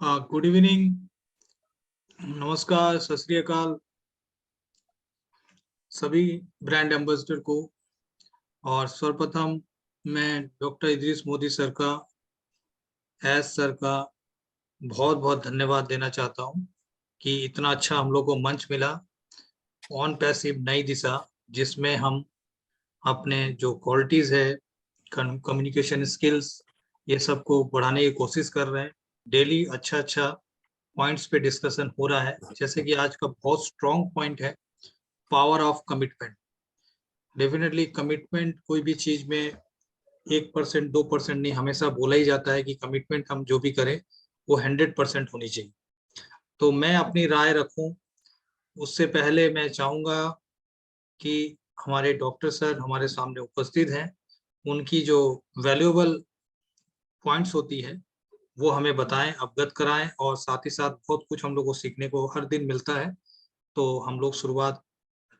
Good evening, नमस्कार, सत श्री अकाल सभी ब्रांड एम्बेसडर को। और सर्वप्रथम मैं डॉक्टर इदरीस मोदी सर का बहुत बहुत धन्यवाद देना चाहता हूं कि इतना अच्छा हम लोग को मंच मिला। ऑन पैसिव नई दिशा, जिसमें हम अपने जो क्वालिटीज है, कम्युनिकेशन स्किल्स, ये सब को बढ़ाने की कोशिश कर रहे हैं। डेली अच्छा अच्छा पॉइंट्स पे डिस्कशन हो रहा है। जैसे कि आज का बहुत स्ट्रॉन्ग पॉइंट है power of commitment. Definitely commitment कोई भी चीज में 1% 2% नहीं, हमेशा बोला ही जाता है कि कमिटमेंट हम जो भी करें वो 100% होनी चाहिए। तो मैं अपनी राय रखूं उससे पहले मैं चाहूंगा कि हमारे डॉक्टर सर हमारे सामने उपस्थित हैं, उनकी जो वैल्यूएबल पॉइंट्स होती है वो हमें बताएं, अवगत कराएं, और साथ ही साथ बहुत कुछ हम लोग को सीखने को हर दिन मिलता है। तो हम लोग शुरुआत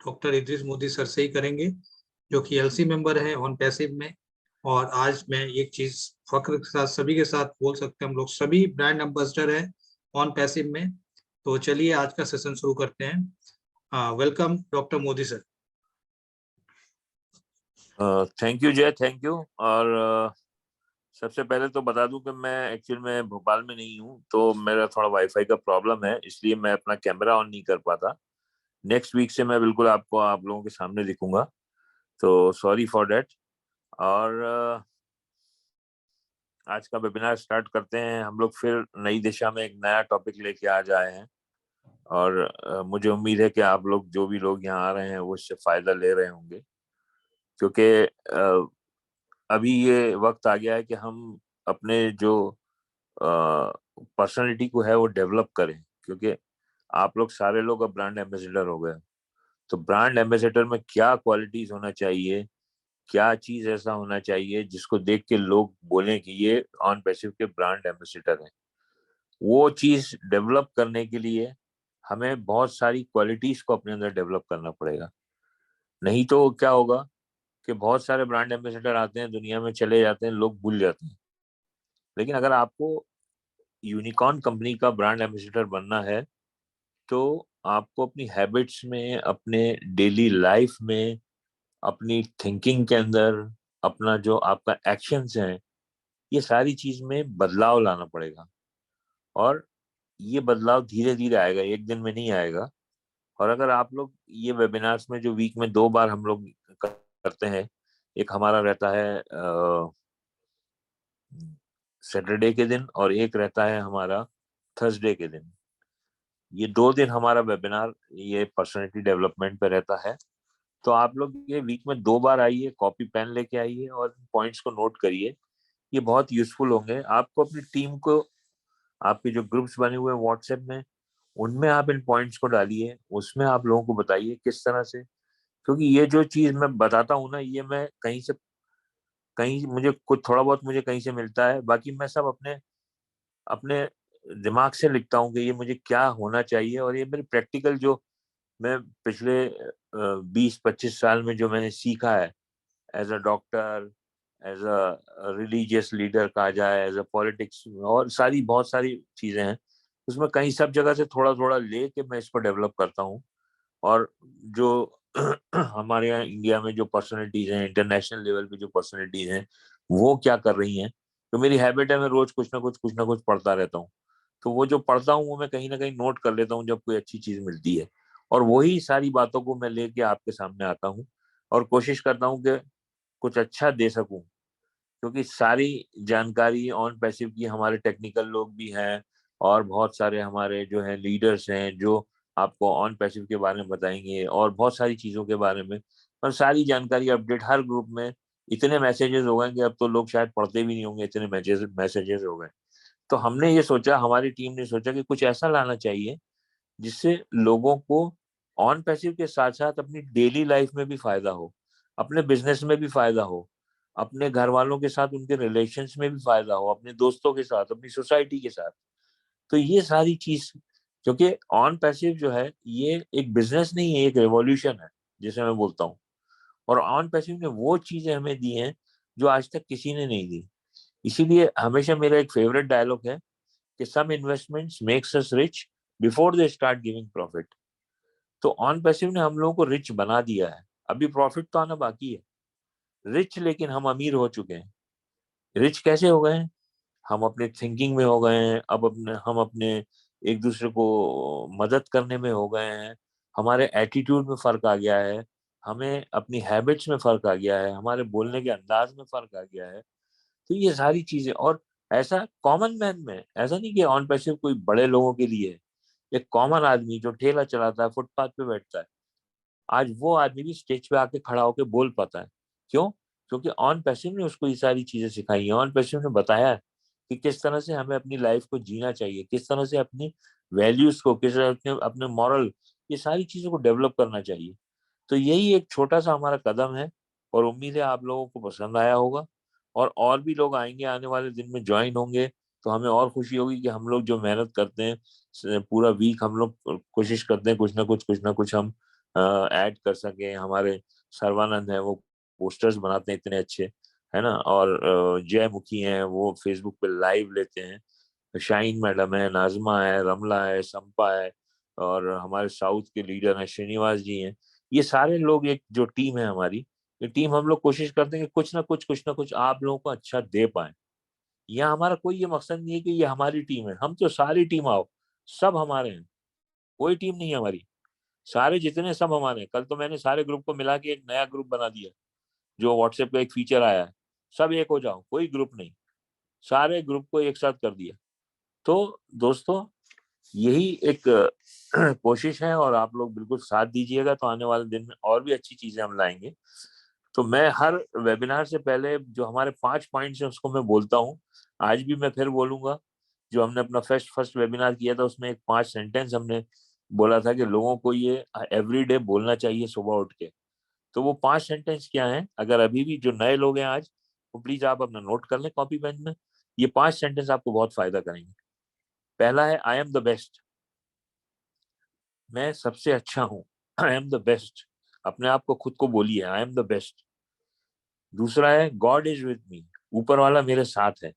डॉक्टर इदरीस मोदी सर से ही करेंगे, जो कि एलसी मेंबर है ऑन पैसिव में। और आज मैं एक चीज फख्र के साथ सभी के साथ बोल सकते हैं, हम लोग सभी ब्रांड एम्बेसडर हैं ऑन पैसिव में। तो चलिए आज का सेशन शुरू करते हैं। Welcome doctor Modi sir. Thank you Jay, thank you. और सबसे पहले तो बता दूं कि मैं एक्चुअल में भोपाल में नहीं हूं, तो मेरा थोड़ा वाईफाई का प्रॉब्लम है, इसलिए मैं अपना कैमरा ऑन नहीं कर पाता। नेक्स्ट वीक से मैं बिल्कुल आपको आप लोगों के सामने दिखूंगा, तो सॉरी फॉर डेट। और आज का वेबिनार स्टार्ट करते हैं। हम लोग फिर नई दिशा में एक नया टॉपिक लेके आ जाए हैं, और मुझे उम्मीद है कि आप लोग जो भी लोग यहाँ आ रहे हैं वो इससे फायदा ले रहे होंगे, क्योंकि अभी ये वक्त आ गया है कि हम अपने जो पर्सनालिटी को है वो डेवलप करें, क्योंकि आप लोग सारे लोग अब ब्रांड एम्बेसडर हो गए। तो ब्रांड एम्बेसडर में क्या क्वालिटीज होना चाहिए, क्या चीज ऐसा होना चाहिए जिसको देख के लोग बोलें कि ये ऑन पैसिव के ब्रांड एम्बेसडर हैं। वो चीज डेवलप करने के लिए हमें बहुत सारी क्वालिटीज को अपने अंदर डेवलप करना पड़ेगा। नहीं तो क्या होगा कि बहुत सारे ब्रांड एम्बेसडर आते हैं, दुनिया में चले जाते हैं, लोग भूल जाते हैं। लेकिन अगर आपको यूनिकॉर्न कंपनी का ब्रांड एम्बेसडर बनना है, तो आपको अपनी हैबिट्स में, अपने डेली लाइफ में, अपनी थिंकिंग के अंदर, अपना जो आपका एक्शंस हैं, ये सारी चीज में बदलाव लाना पड़ेगा। और ये बदलाव धीरे धीरे आएगा, एक दिन में नहीं आएगा। और अगर आप लोग ये वेबिनार्स में जो वीक में 2 बार हम लोग करते हैं, एक हमारा रहता है सैटरडे के दिन और एक रहता है हमारा थर्सडे के दिन, ये 2 दिन हमारा वेबिनार ये पर्सनालिटी डेवलपमेंट पे रहता है। तो आप लोग ये वीक में 2 बार आइए, कॉपी पेन लेके आइए और पॉइंट्स को नोट करिए। ये बहुत यूजफुल होंगे आपको, अपनी टीम को, आपके जो ग्रुप्स बने हुए हैं व्हाट्सएप में, उनमें आप इन पॉइंट्स को डालिए, उसमें आप लोगों को बताइए किस तरह से। क्योंकि ये जो चीज मैं बताता हूँ ना, ये मैं कहीं से कहीं मुझे कुछ थोड़ा बहुत मुझे कहीं से मिलता है, बाकी मैं सब अपने अपने दिमाग से लिखता हूँ कि ये मुझे क्या होना चाहिए। और ये मेरी प्रैक्टिकल जो मैं पिछले 20-25 साल में जो मैंने सीखा है, as a doctor, as a religious leader कहा जाए, एज अ पॉलिटिक्स, और सारी बहुत सारी चीजें हैं, उसमें कहीं सब जगह से थोड़ा थोड़ा ले के मैं इसको डेवलप करता हूँ। और जो हमारे यहाँ इंडिया में जो पर्सनैलिटीज हैं, इंटरनेशनल लेवल पे जो पर्सनैलिटीज हैं, वो क्या कर रही हैं, तो मेरी हैबिट है मैं रोज कुछ ना कुछ पढ़ता रहता हूँ। तो वो जो पढ़ता हूँ वो मैं कहीं ना कहीं नोट कर लेता हूँ जब कोई अच्छी चीज मिलती है, और वही सारी बातों को मैं लेके आपके सामने आता हूँ और कोशिश करता हूँ कि कुछ अच्छा दे सकूं। क्योंकि सारी जानकारी ऑन पैसिव की हमारे टेक्निकल लोग भी हैं, और बहुत सारे हमारे जो है लीडर्स हैं जो आपको ऑन पैसिव के बारे में बताएंगे और बहुत सारी चीजों के बारे में। और सारी जानकारी अपडेट हर ग्रुप में, इतने मैसेजेस हो गए कि अब तो लोग शायद पढ़ते भी नहीं होंगे, इतने मैसेजेस हो गए। तो हमने ये सोचा, हमारी टीम ने सोचा कि कुछ ऐसा लाना चाहिए जिससे लोगों को ऑन पैसिव के साथ साथ अपनी डेली लाइफ में भी फायदा हो, अपने बिजनेस में भी फायदा हो, अपने घर वालों के साथ उनके रिलेशंस में भी फायदा हो, अपने दोस्तों के साथ, अपनी सोसाइटी के साथ। तो ये सारी चीज, क्योंकि ऑन पैसिव जो है ये एक बिजनेस नहीं है, एक रेवोल्यूशन है जिसे मैं बोलता हूँ। और ऑन पैसिव ने वो चीजें हमें दी हैं जो आज तक किसी ने नहीं दी। इसीलिए हमेशा मेरा एक फेवरेट डायलॉग है कि some investments makes us rich before they start giving profit. तो ऑन पैसिव ने हम लोगों को रिच बना दिया है, अभी प्रॉफिट तो आना बाकी है। रिच, लेकिन हम अमीर हो चुके हैं। रिच कैसे हो गए हैं? हम अपने थिंकिंग में हो गए हैं, अब हम अपने एक दूसरे को मदद करने में हो गए हैं, हमारे एटीट्यूड में फर्क आ गया है, हमें अपनी हैबिट्स में फर्क आ गया है, हमारे बोलने के अंदाज में फर्क आ गया है। तो ये सारी चीजें, और ऐसा कॉमन मैन में, ऐसा नहीं कि ऑन पैसिव कोई बड़े लोगों के लिए है। एक कॉमन आदमी जो ठेला चलाता है, फुटपाथ पे बैठता है, आज वो आदमी भी स्टेज पे आके खड़ा होके बोल पाता है। क्यों? क्योंकि ऑन पैसिव ने उसको ये सारी चीजें सिखाई है। ऑन पैसिव ने बताया है कि किस तरह से हमें अपनी लाइफ को जीना चाहिए, किस तरह से अपनी वैल्यूज को, किस तरह से अपने मॉरल, ये सारी चीजों को डेवलप करना चाहिए। तो यही एक छोटा सा हमारा कदम है, और उम्मीद है आप लोगों को पसंद आया होगा, और भी लोग आएंगे, आने वाले दिन में ज्वाइन होंगे, तो हमें और खुशी होगी कि हम लोग जो मेहनत करते हैं, पूरा वीक हम लोग कोशिश करते हैं कुछ ना कुछ हम ऐड कर सके। हमारे सर्वानंद है, वो पोस्टर्स बनाते हैं इतने अच्छे, है ना, और जय मुखी हैं, वो फेसबुक पे लाइव लेते हैं, शाइन मैडम है, नाजमा है, रमला है, संपा है, और हमारे साउथ के लीडर हैं श्रीनिवास जी हैं। ये सारे लोग एक जो टीम है हमारी, ये टीम हम लोग कोशिश करते हैं कि कुछ ना कुछ आप लोगों को अच्छा दे पाए। यहाँ हमारा कोई ये मकसद नहीं है कि ये हमारी टीम है, हम तो सारी टीम आओ, सब हमारे हैं, कोई टीम नहीं है हमारी, सारे जितने सब हमारे हैं। कल तो मैंने सारे ग्रुप को मिला के एक नया ग्रुप बना दिया, जो व्हाट्सएप का एक फीचर आया है, सब एक हो जाओ, कोई ग्रुप नहीं, सारे ग्रुप को एक साथ कर दिया। तो दोस्तों, यही एक कोशिश है, और आप लोग बिल्कुल साथ दीजिएगा, तो आने वाले दिन में और भी अच्छी चीजें हम लाएंगे। तो मैं हर वेबिनार से पहले जो हमारे 5 पॉइंट्स हैं उसको मैं बोलता हूँ, आज भी मैं फिर बोलूंगा। जो हमने अपना फर्स्ट फर्स्ट वेबिनार किया था, उसमें एक 5 सेंटेंस हमने बोला था कि लोगों को ये एवरी डे बोलना चाहिए सुबह उठ के। तो वो 5 सेंटेंस क्या हैं, अगर अभी भी जो नए लोग हैं आज, तो प्लीज आप अपना नोट कर लें कॉपी पेन में। ये 5 सेंटेंस आपको बहुत फायदा करेंगे। पहला है, आई एम द बेस्ट, मैं सबसे अच्छा हूँ। आई एम द बेस्ट, अपने आप को खुद को बोलिए, आई एम द बेस्ट। दूसरा है, गॉड इज विद मी, ऊपर वाला मेरे साथ है।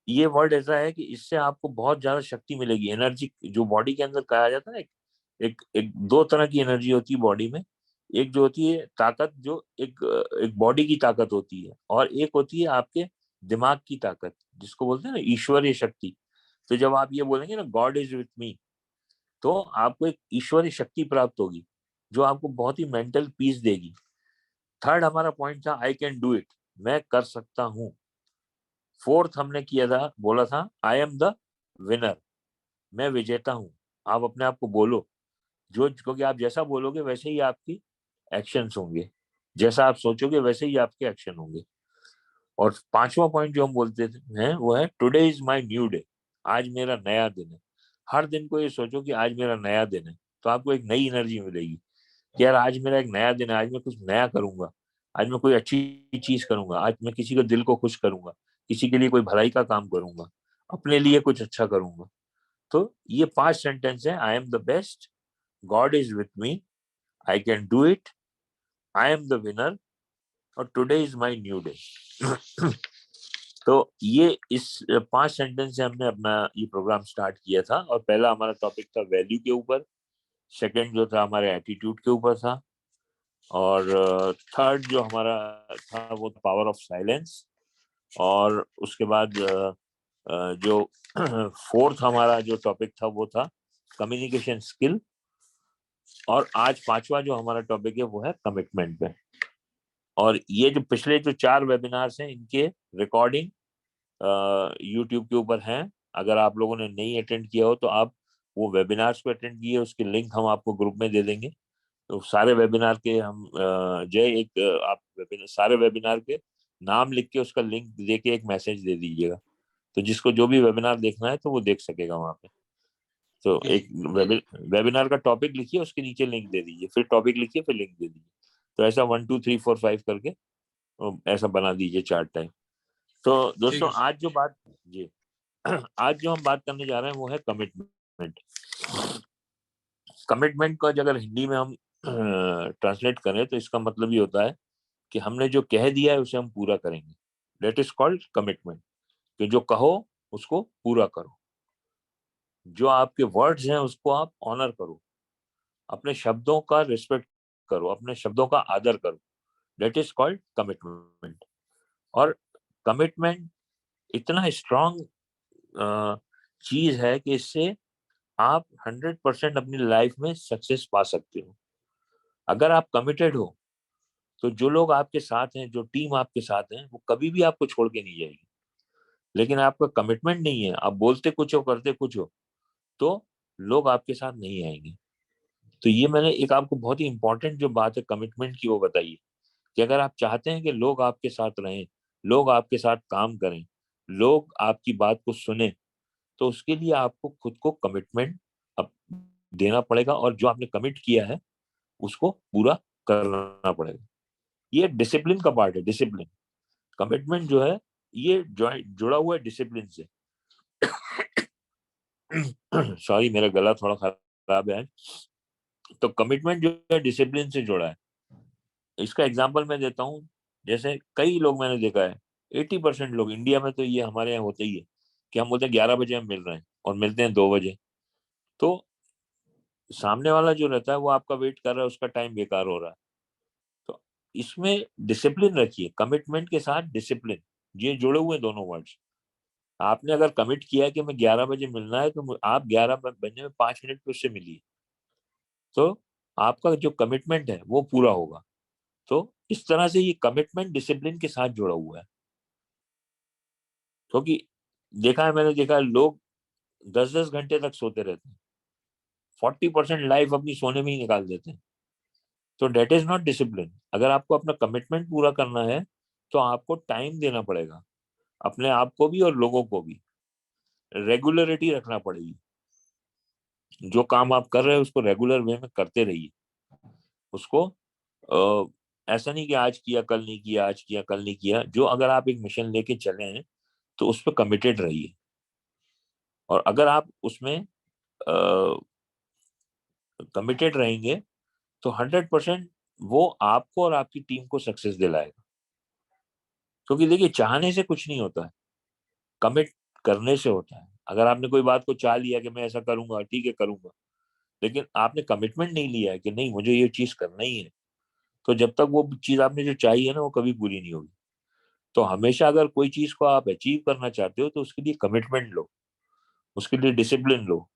ये वर्ड ऐसा है कि इससे आपको बहुत ज्यादा शक्ति मिलेगी, एनर्जी, जो बॉडी के अंदर कहा जाता है ना, एक दो तरह की एनर्जी होती है बॉडी में। एक जो होती है ताकत, जो एक एक बॉडी की ताकत होती है, और एक होती है आपके दिमाग की ताकत, जिसको बोलते हैं ना ईश्वरीय शक्ति। तो जब आप ये बोलेंगे ना, गॉड इज विथ मी, तो आपको एक ईश्वरीय शक्ति प्राप्त होगी, जो आपको बहुत ही मेंटल पीस देगी। थर्ड हमारा पॉइंट था, आई कैन डू इट, मैं कर सकता हूँ। फोर्थ हमने किया था, बोला था, आई एम द विनर, मैं विजेता हूँ। आप अपने आप को बोलो, जो, क्योंकि आप जैसा बोलोगे वैसे ही आपकी एक्शंस होंगे, जैसा आप सोचोगे वैसे ही आपके एक्शन होंगे। और पांचवा पॉइंट जो हम बोलते हैं वो है, today is my new day, आज मेरा नया दिन है। हर दिन को ये सोचो कि आज मेरा नया दिन है, तो आपको एक नई एनर्जी मिलेगी कि यार आज मेरा एक नया दिन है, आज मैं कुछ नया करूंगा, आज मैं कोई अच्छी चीज करूंगा, आज मैं किसी के दिल को खुश करूंगा, किसी के लिए कोई भलाई का काम करूंगा, अपने लिए कुछ अच्छा करूंगा। तो ये 5 सेंटेंस है, I am the best, God is with me, I can do it, I am the winner, और today is my new day. तो ये इस 5 सेंटेंस से हमने अपना ये प्रोग्राम स्टार्ट किया था। और पहला हमारा टॉपिक था वैल्यू के ऊपर, सेकंड जो था हमारे एटीट्यूड के ऊपर था, और थर्ड जो हमारा था वो पावर ऑफ साइलेंस, और उसके बाद जो फोर्थ हमारा जो टॉपिक था वो था कम्युनिकेशन स्किल, और आज पांचवा जो हमारा टॉपिक है वो है कमिटमेंट पे। और ये जो पिछले जो 4 वेबिनार्स हैं, इनके रिकॉर्डिंग यूट्यूब के ऊपर हैं। अगर आप लोगों ने नहीं अटेंड किया हो तो आप वो वेबिनार्स को अटेंड किए, उसके लिंक हम आपको ग्रुप में दे देंगे। तो सारे वेबिनार के हम जय एक आप सारे वेबिनार के नाम लिख के उसका लिंक दे के एक मैसेज दे दीजिएगा, तो जिसको जो भी वेबिनार देखना है तो वो देख सकेगा वहां पे। तो एक वेबिनार का टॉपिक लिखिए, उसके नीचे लिंक दे दीजिए, फिर टॉपिक लिखिए, फिर लिंक दे दीजिए। तो ऐसा 1 2 3 4 5 करके ऐसा बना दीजिए 4 टाइम। तो ठीक दोस्तों, है सर। आज जो बात, जी, आज जो हम बात करने जा रहे हैं वो है कमिटमेंट। कमिटमेंट को अगर हिंदी में हम ट्रांसलेट करें तो इसका मतलब ये होता है कि हमने जो कह दिया है उसे हम पूरा करेंगे। That is called commitment. कि जो कहो उसको पूरा करो। जो आपके वर्ड्स हैं उसको आप ऑनर करो, अपने शब्दों का रिस्पेक्ट करो, अपने शब्दों का आदर करो। That is called commitment. और कमिटमेंट इतना स्ट्रांग चीज है कि इससे आप 100% अपनी लाइफ में सक्सेस पा सकते हो। अगर आप कमिटेड हो तो जो लोग आपके साथ हैं, जो टीम आपके साथ है, वो कभी भी आपको छोड़ के नहीं जाएगी। लेकिन आपका कमिटमेंट नहीं है, आप बोलते कुछ हो करते कुछ हो, तो लोग आपके साथ नहीं आएंगे। तो ये मैंने एक आपको बहुत ही इंपॉर्टेंट जो बात है कमिटमेंट की वो बताई है कि अगर आप चाहते हैं कि लोग आपके साथ रहें, लोग आपके साथ काम करें, लोग आपकी बात को सुने, तो उसके लिए आपको खुद को कमिटमेंट देना पड़ेगा और जो आपने कमिट किया है उसको पूरा करना पड़ेगा। ये डिसिप्लिन का पार्ट है। डिसिप्लिन, कमिटमेंट जो है ये जुड़ा हुआ है डिसिप्लिन से। सॉरी, मेरा गला थोड़ा खराब है। तो कमिटमेंट जो है डिसिप्लिन से जुड़ा है। इसका एग्जांपल मैं देता हूँ। जैसे कई लोग मैंने देखा है, 80% लोग इंडिया में, तो ये हमारे यहाँ होता ही है कि हम बोलते हैं 11 बजे हम मिल रहे हैं और मिलते हैं 2 बजे। तो सामने वाला जो रहता है वो आपका वेट कर रहा है, उसका टाइम बेकार हो रहा है। तो इसमें डिसिप्लिन रखिए, कमिटमेंट के साथ डिसिप्लिन, ये जुड़े हुए दोनों वर्ड्स। आपने अगर कमिट किया कि मैं 11 बजे मिलना है, तो आप 11 बजने में 5 मिनट में उससे मिलिए, तो आपका जो कमिटमेंट है वो पूरा होगा। तो इस तरह से ये कमिटमेंट डिसिप्लिन के साथ जुड़ा हुआ है। क्योंकि देखा है, मैंने देखा है लोग 10-10 घंटे तक सोते रहते हैं, 40% लाइफ अपनी सोने में ही निकाल देते हैं। तो डेट इज नॉट डिसिप्लिन। अगर आपको अपना कमिटमेंट पूरा करना है तो आपको टाइम देना पड़ेगा, अपने आप को भी और लोगों को भी। रेगुलरिटी रखना पड़ेगी, जो काम आप कर रहे हैं उसको रेगुलर वे में करते रहिए। उसको ऐसा नहीं कि आज किया कल नहीं किया, आज किया कल नहीं किया। जो अगर आप एक मिशन लेके चले हैं तो उस पर कमिटेड रहिए। और अगर आप उसमें कमिटेड रहेंगे तो 100% वो आपको और आपकी टीम को सक्सेस दिलाएगा। क्योंकि देखिए, चाहने से कुछ नहीं होता है, कमिट करने से होता है। अगर आपने कोई बात को चाह लिया कि मैं ऐसा करूंगा, ठीक है करूंगा, लेकिन आपने कमिटमेंट नहीं लिया है कि नहीं मुझे ये चीज करना ही है, तो जब तक वो चीज आपने जो चाहिए ना वो कभी पूरी नहीं होगी। तो हमेशा अगर कोई चीज को आप अचीव करना चाहते हो तो उसके लिए कमिटमेंट लो, उसके लिए डिसिप्लिन लो।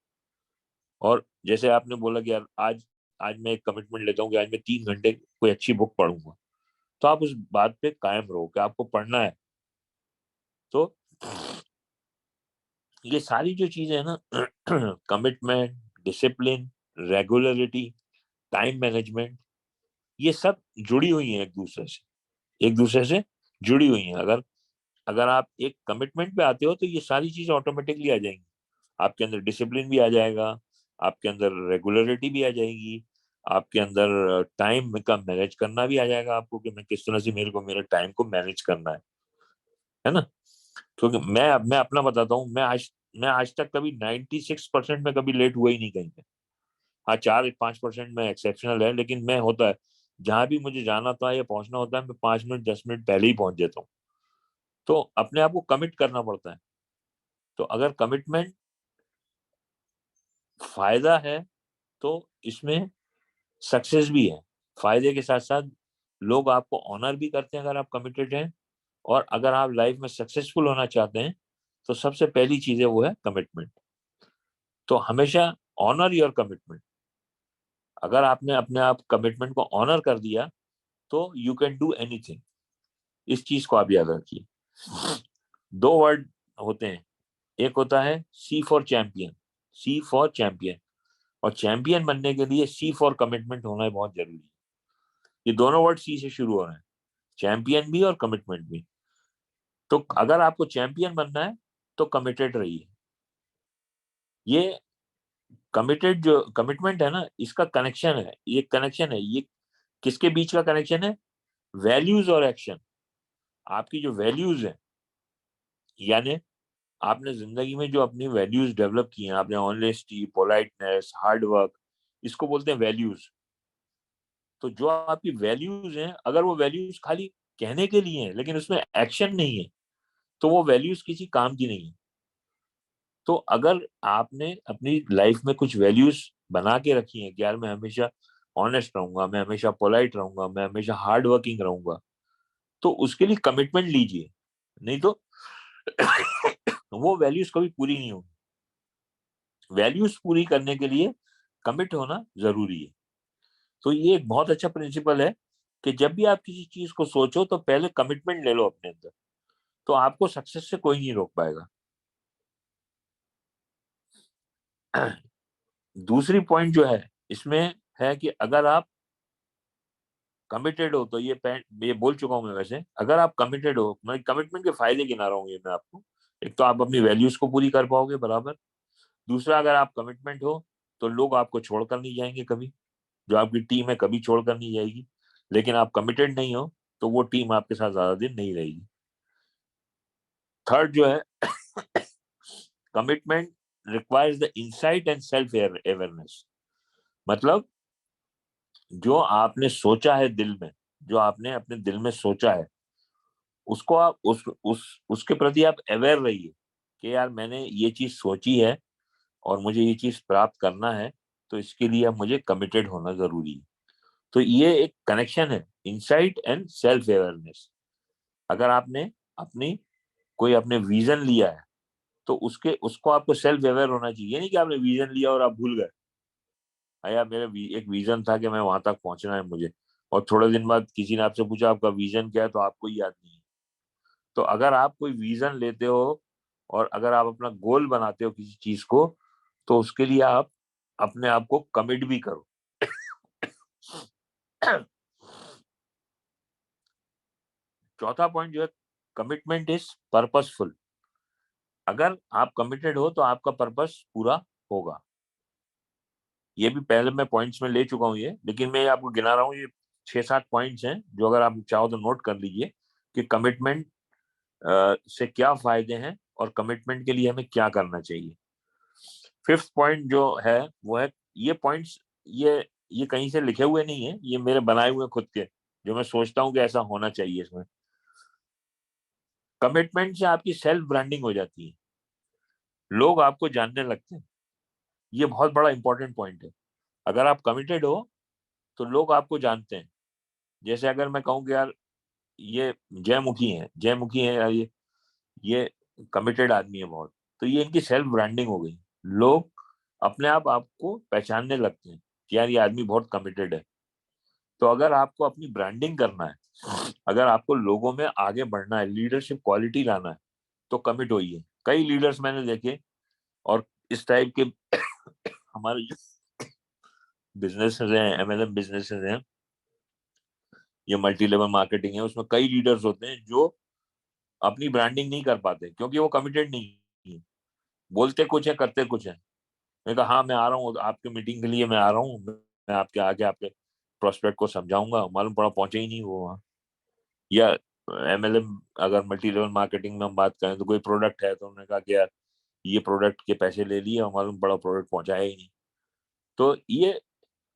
और जैसे आपने बोला कि यार आज आज मैं एक कमिटमेंट लेता हूँ कि आज मैं 3 घंटे कोई अच्छी बुक पढ़ूंगा, तो आप उस बात पे कायम रहो कि आपको पढ़ना है। तो ये सारी जो चीजें है ना, commitment, discipline, regularity, time management, ये सब जुड़ी हुई हैं एक दूसरे से जुड़ी हुई हैं। अगर अगर आप एक कमिटमेंट पे आते हो तो ये सारी चीजें ऑटोमेटिकली आ जाएंगी। आपके अंदर डिसिप्लिन भी आ जाएगा, आपके अंदर रेगुलरिटी भी आ जाएगी, आपके अंदर टाइम का मैनेज करना भी आ जाएगा आपको कि मैं किस तरह से मेरे को मेरे टाइम को मैनेज करना है ना। क्योंकि मैं अपना बताता हूँ, मैं आज तक कभी 96% में कभी लेट हुआ ही नहीं कहीं पे। हाँ, 4-5% में एक्सेप्शनल है, लेकिन मैं होता है जहां भी मुझे जाना था या पहुंचना होता है मैं 5 मिनट 10 मिनट पहले ही पहुंच जाता हूँ। तो अपने आप को कमिट करना पड़ता है। तो अगर कमिटमेंट फायदा है तो इसमें सक्सेस भी है। फायदे के साथ साथ लोग आपको ऑनर भी करते हैं अगर आप कमिटेड हैं। और अगर आप लाइफ में सक्सेसफुल होना चाहते हैं तो सबसे पहली चीज है वो है कमिटमेंट। तो हमेशा ऑनर योर कमिटमेंट। अगर आपने अपने आप कमिटमेंट को ऑनर कर दिया तो यू कैन डू एनीथिंग। इस चीज को आप याद रखिए। दो वर्ड होते हैं, एक होता है C for champion. C for champion. और चैंपियन बनने के लिए सी फॉर कमिटमेंट होना बहुत जरूरी है। ये दोनों वर्ड सी से शुरू हो रहे हैं, चैंपियन भी और कमिटमेंट भी। तो अगर आपको चैंपियन बनना है तो कमिटेड रहिए। ये कमिटेड जो कमिटमेंट है ना, इसका कनेक्शन है, ये कनेक्शन है, ये किसके बीच का कनेक्शन है? वैल्यूज और एक्शन। आपकी जो वैल्यूज है, यानी आपने जिंदगी में जो अपनी वैल्यूज डेवलप की हैं, आपने ऑनेस्टी, पोलाइटनेस, हार्ड वर्क, इसको बोलते हैं वैल्यूज। तो जो आपकी वैल्यूज हैं, अगर वो वैल्यूज खाली कहने के लिए हैं लेकिन उसमें एक्शन नहीं है तो वो वैल्यूज किसी काम की नहीं है। तो अगर आपने अपनी लाइफ में कुछ वैल्यूज बना के रखी हैं कि यार मैं हमेशा ऑनेस्ट रहूंगा, मैं हमेशा पोलाइट रहूंगा, मैं हमेशा हार्ड वर्किंग रहूंगा, तो उसके लिए कमिटमेंट लीजिए। नहीं तो वो वैल्यूज कभी पूरी नहीं होगी। वैल्यूज पूरी करने के लिए कमिट होना जरूरी है। तो ये एक बहुत अच्छा प्रिंसिपल है कि जब भी आप किसी चीज को सोचो तो पहले कमिटमेंट ले लो अपने अंदर, तो आपको सक्सेस से कोई नहीं रोक पाएगा। दूसरी पॉइंट जो है इसमें है कि अगर आप कमिटेड हो, तो ये बोल चुका हूं मैं वैसे, अगर आप कमिटेड हो, मैं कमिटमेंट के फायदे गिना रहा हूँ ये मैं आपको। एक तो आप अपनी वैल्यूज को पूरी कर पाओगे बराबर। दूसरा, अगर आप कमिटमेंट हो तो लोग आपको छोड़कर नहीं जाएंगे कभी, जो आपकी टीम है कभी छोड़कर नहीं जाएगी। लेकिन आप कमिटेड नहीं हो तो वो टीम आपके साथ ज्यादा दिन नहीं रहेगी। थर्ड जो है, commitment requires the insight and self awareness. मतलब जो आपने सोचा है दिल में, जो आपने अपने दिल में सोचा है, उसको आप उसके प्रति आप अवेयर रहिए कि यार मैंने ये चीज सोची है और मुझे ये चीज प्राप्त करना है, तो इसके लिए अब मुझे कमिटेड होना जरूरी है। तो ये एक कनेक्शन है, इंसाइट एंड सेल्फ अवेयरनेस। अगर आपने अपनी कोई अपने विजन लिया है तो उसको आपको सेल्फ अवेयर होना चाहिए। ये नहीं कि आपने विजन लिया और आप भूल गए, यार एक विजन था कि मैं वहां तक पहुंचना है मुझे, और थोड़े दिन बाद किसी ने आपसे पूछा आपका विजन क्या है तो आपको ही याद नहीं है। तो अगर आप कोई विजन लेते हो और अगर आप अपना गोल बनाते हो किसी चीज को, तो उसके लिए आप अपने आप को कमिट भी करो। चौथा पॉइंट जो है, कमिटमेंट इज पर्पसफुल। अगर आप कमिटेड हो तो आपका पर्पस पूरा होगा। ये भी पहले मैं पॉइंट्स में ले चुका हूँ ये, लेकिन मैं आपको गिना रहा हूँ। ये 6-7 पॉइंट्स हैं जो अगर आप चाहो तो नोट कर लीजिए कि कमिटमेंट से क्या फायदे हैं और कमिटमेंट के लिए हमें क्या करना चाहिए। फिफ्थ पॉइंट जो है वो है, ये पॉइंट्स ये कहीं से लिखे हुए नहीं है, ये मेरे बनाए हुए खुद के, जो मैं सोचता हूँ कि ऐसा होना चाहिए इसमें। कमिटमेंट से आपकी सेल्फ ब्रांडिंग हो जाती है, लोग आपको जानने लगते हैं। ये बहुत बड़ा इंपॉर्टेंट पॉइंट है। अगर आप कमिटेड हो तो लोग आपको जानते हैं। जैसे अगर मैं कहूँ कि यार ये जयमुखी है यार, ये कमिटेड आदमी है बहुत, तो ये इनकी सेल्फ ब्रांडिंग हो गई। लोग अपने आप आपको पहचानने लगते हैं कि यार ये आदमी बहुत कमिटेड है। तो अगर आपको अपनी ब्रांडिंग करना है, अगर आपको लोगों में आगे बढ़ना है, लीडरशिप क्वालिटी लाना है, तो कमिट होइए। कई लीडर्स मैंने देखे, और इस टाइप के हमारे बिजनेसेस हैं, एमएलएम बिजनेसेस हैं, ये मल्टी लेवल मार्केटिंग है, उसमें कई लीडर्स होते हैं जो अपनी ब्रांडिंग नहीं कर पाते क्योंकि वो कमिटेड नहीं है। बोलते कुछ है करते कुछ है। मैं कहा हाँ मैं आ रहा हूँ आपके मीटिंग के लिए, मैं आ रहा हूँ, मैं आपके आगे आपके प्रोस्पेक्ट को समझाऊंगा, मालूम पड़ा पहुंचे ही नहीं वो वहाँ। या एमएलएम, अगर मल्टी लेवल मार्केटिंग में हम बात करें तो कोई प्रोडक्ट है तो उन्होंने कहा कि यार ये प्रोडक्ट के पैसे ले लिए और मालूम बड़ा प्रोडक्ट पहुंचाया ही नहीं। तो ये